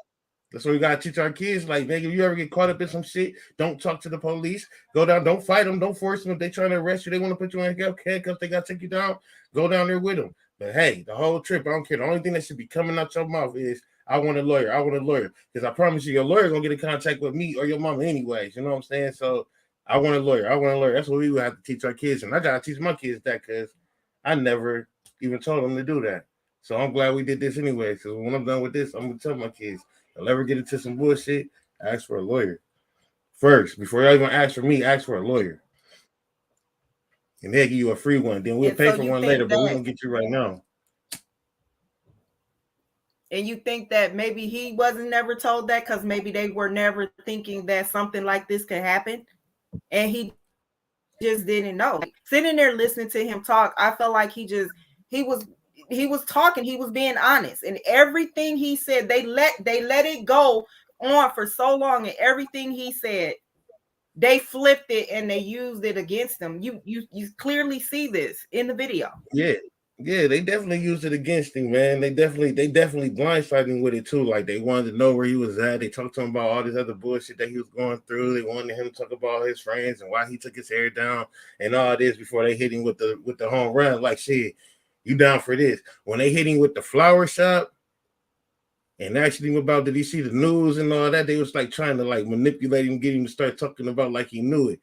we gotta teach our kids. Like, nigga, if you ever get caught up in some shit, don't talk to the police. Go down, don't fight them, don't force them. If they trying to arrest you, they want to put you in handcuffs, they gotta take you down. Go down there with them. But hey, the whole trip, I don't care. The only thing that should be coming out your mouth is, I want a lawyer. I want a lawyer. Because I promise you, your lawyer gonna get in contact with me or your mama anyways. You know what I'm saying? So I want a lawyer. I want a lawyer. That's what we would have to teach our kids. And I gotta teach my kids that, because I never even told them to do that. So I'm glad we did this anyway. Because when I'm done with this, I'm gonna tell my kids, don't ever get into some bullshit, ask for a lawyer. First, before you even ask for me, ask for a lawyer. And they'll give you a free one. Then we'll pay for one later, but we're gonna get you right now. And you think that maybe he wasn't never told that because maybe they were never thinking that something like this could happen, and he just didn't know. Like, sitting there listening to him talk, I felt like he was talking, he was being honest, and everything he said, they let it go on for so long, and everything he said, they flipped it and they used it against him. You clearly see this in the video. Yeah, they definitely used it against him, man. They definitely blindsided him with it too. Like, they wanted to know where he was at. They talked to him about all this other bullshit that he was going through. They wanted him to talk about his friends and why he took his hair down and all this before they hit him with the home run. Like, shit, you down for this? When they hit him with the flower shop and asked him about, did he see the news and all that, they was like trying to like manipulate him, get him to start talking about like he knew it.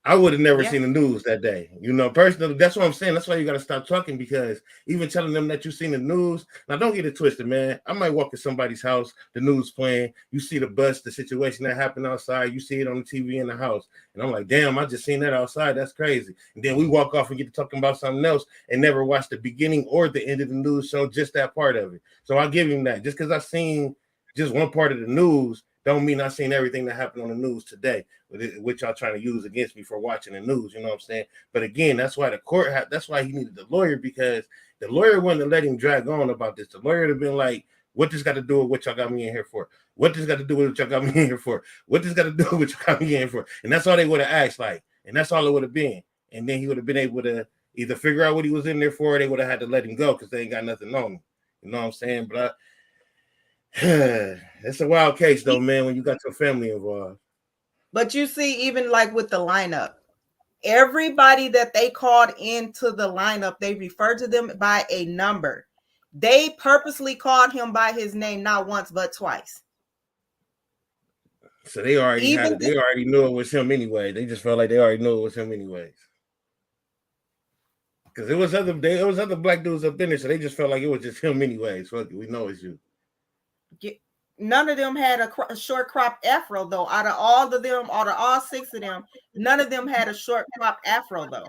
I would have never Yeah. seen the news that day. You know, personally, that's what I'm saying. That's why you got to stop talking, because even telling them that you seen the news. Now, don't get it twisted, man. I might walk in somebody's house, the news playing. You see the bus, the situation that happened outside. You see it on the TV in the house. And I'm like, damn, I just seen that outside. That's crazy. And then we walk off and get to talking about something else and never watch the beginning or the end of the news show, just that part of it. So I'll give him that. Just because I seen just one part of the news don't mean I seen everything that happened on the news today, which y'all trying to use against me for watching the news. You know what I'm saying? But again, that's why the court that's why he needed the lawyer, because the lawyer wouldn't have let him drag on about this. The lawyer would have been like, what this got to do with what y'all got me in here for? What this got to do with what y'all got me in here for? What this got to do with what y'all got me in here for? And that's all they would have asked, like, and that's all it would have been. And then he would have been able to either figure out what he was in there for, or they would have had to let him go because they ain't got nothing on him. You know what I'm saying? But it's a wild case, though, man, when you got your family involved. But you see, even like with the lineup, everybody that they called into the lineup, they referred to them by a number. They purposely called him by his name not once but twice. So they already had it. They already knew it was him anyway. They just felt like they already knew it was him anyways. Because it was other black dudes up in there, so they just felt like it was just him anyways. Fuck it, we know it's you. None of them had a short crop afro, though. Out of all six of them, none of them had a short crop afro, though.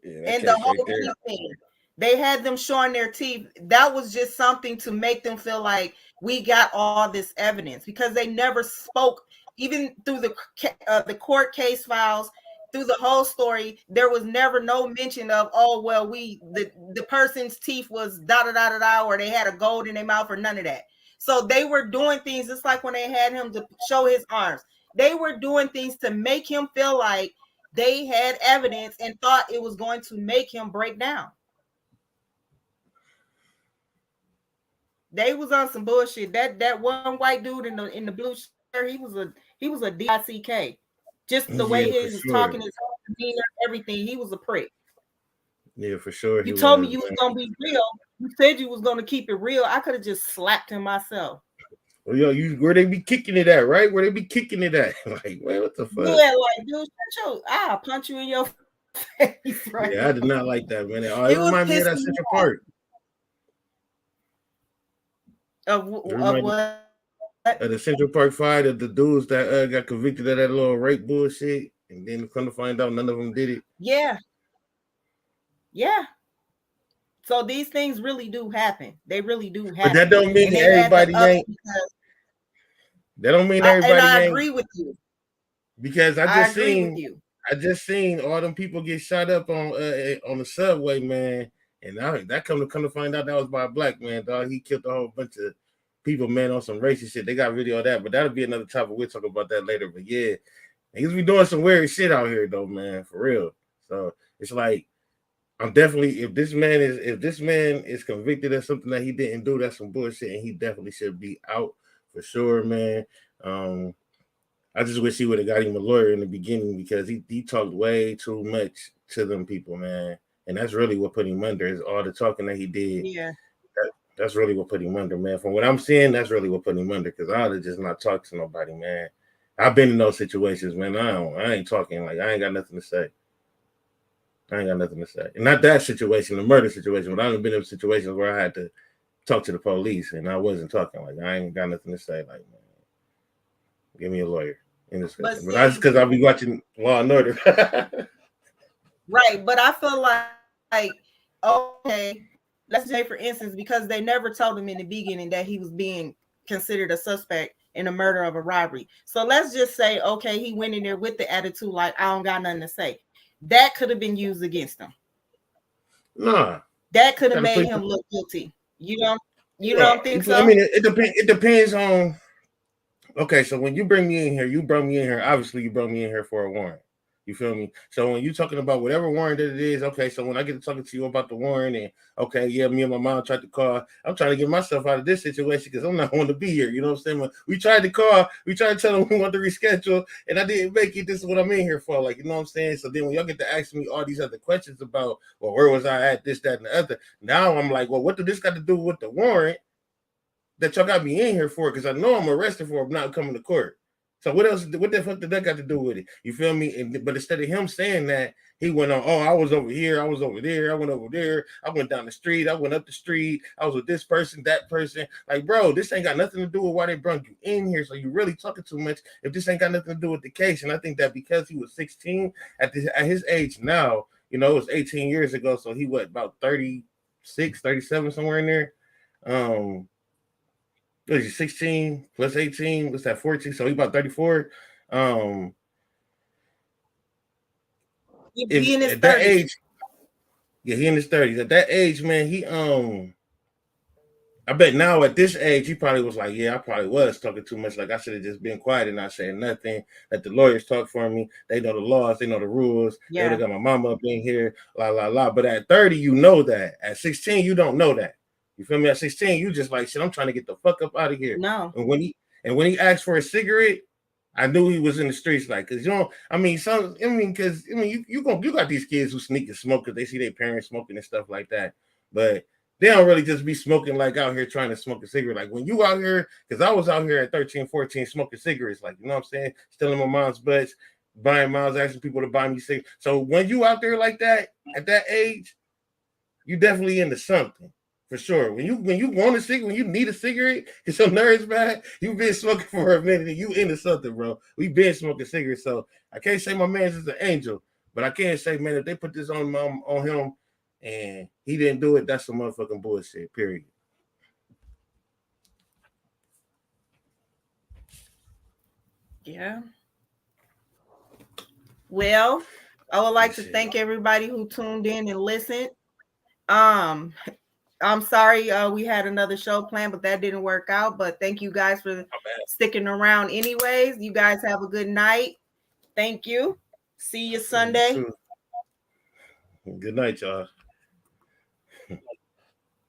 Yeah, and the whole thing, they had them showing their teeth. That was just something to make them feel like we got all this evidence, because they never spoke, even through the court case files. Through the whole story, there was never no mention of, oh, well, the person's teeth was da-da-da-da-da, or they had a gold in their mouth, or none of that. So they were doing things just like when they had him to show his arms. They were doing things to make him feel like they had evidence and thought it was going to make him break down. They was on some bullshit. That one white dude in the blue shirt, he was a DICK. Just the way he was talking, his demeanor, everything, he was a prick. Yeah, for sure. You told me you was gonna be real. You said you was gonna keep it real. I could have just slapped him myself. Well, yo, where they be kicking it at, right? Where they be kicking it at? Like, man, what the fuck? Yeah, like, dude, I'll punch you in your face. Right? Yeah, I did not like that, man. It reminded me of that Central Park. Of what? The Central Park fight of the dudes that got convicted of that little rape bullshit, and then come to find out none of them did it. Yeah. So these things really do happen. They really do happen. But that don't mean everybody ain't. That don't mean everybody ain't. And I agree with you. Because I just seen all them people get shot up on the subway, man. And that come to find out that was by a black man, dog. He killed a whole bunch of people, man, on some racist shit. They got video of that, but that'll be another topic. We'll talk about that later. But yeah, niggas be doing some weird shit out here, though, man, for real. So it's like, I'm definitely, if this man is convicted of something that he didn't do, that's some bullshit, and he definitely should be out for sure, man. I just wish he would have got him a lawyer in the beginning, because he talked way too much to them people, man. And that's really what put him under, is all the talking that he did. Yeah. That's really what put him under, man. From what I'm seeing, that's really what put him under, because I would have just not talked to nobody, man. I've been in those situations, man. I ain't talking, like, I ain't got nothing to say. And not that situation, the murder situation, but I've been in situations where I had to talk to the police and I wasn't talking. Like, I ain't got nothing to say. Like, man, give me a lawyer in this case. But that's because I'll be watching Law and Order. Right, but I feel like okay, let's say, for instance, because they never told him in the beginning that he was being considered a suspect in the murder of a robbery. So let's just say, okay, he went in there with the attitude like, I don't got nothing to say. That could have been used against him. Nah. That could have made him look guilty. You don't think so? I mean, it depends on. Okay, so when you bring me in here, obviously you brought me in here for a warrant. You feel me? So when you're talking about whatever warrant that it is, okay, so when I get to talking to you about the warrant, and okay, yeah, me and my mom tried to call, I'm trying to get myself out of this situation because I'm not going to be here. You know what I'm saying? When we tried to call, we tried to tell them we want to reschedule, and I didn't make it. This is what I'm in here for. Like, you know what I'm saying? So then when y'all get to ask me all these other questions about, well, where was I at, this, that, and the other, now I'm like, well, what do this got to do with the warrant that y'all got me in here for? Because I know I'm arrested for not coming to court. So what else? What the fuck did that got to do with it? You feel me? But instead of him saying that, he went on, oh, I was over here, I was over there, I went over there, I went down the street, I went up the street, I was with this person, that person. Like, bro, this ain't got nothing to do with why they brought you in here. So you really talking too much if this ain't got nothing to do with the case. And I think that because he was 16 at his age now, you know, it was 18 years ago. So he about 36, 37, somewhere in there. What is he, 16 plus 18? What's that, 14? So he about 34. He in his at that 30s. age, yeah, he in his 30s. At that age, man, he I bet now at this age, he probably was like, yeah, I probably was talking too much. Like I should have just been quiet and not saying nothing. Let the lawyers talk for me. They know the laws, they know the rules. Yeah. They would have got my mama up in here, la la la. But at 30, you know that. At 16, you don't know that. You feel me? At 16, you just like, shit, I'm trying to get the fuck up out of here. No. And when he asked for a cigarette, I knew he was in the streets, like, cause you know, you got these kids who sneak and smoke because they see their parents smoking and stuff like that, but they don't really just be smoking like out here trying to smoke a cigarette. Like when you out here, because I was out here at 13, 14 smoking cigarettes, like, you know what I'm saying, stealing my mom's butts, buying miles, asking people to buy me cigarettes. So when you out there like that at that age, you definitely into something. For sure. When you want a cigarette, when you need a cigarette, because your nerves bad, you've been smoking for a minute and you into something, bro. We've been smoking cigarettes. So I can't say my man's is an angel, but I can say, man, if they put this on him and he didn't do it, that's some motherfucking bullshit, period. Yeah. Well, I would like to thank everybody who tuned in and listened. I'm sorry we had another show planned, but that didn't work out. But thank you guys for sticking around anyways. You guys have a good night. Thank you. See you Sunday. Good night, y'all.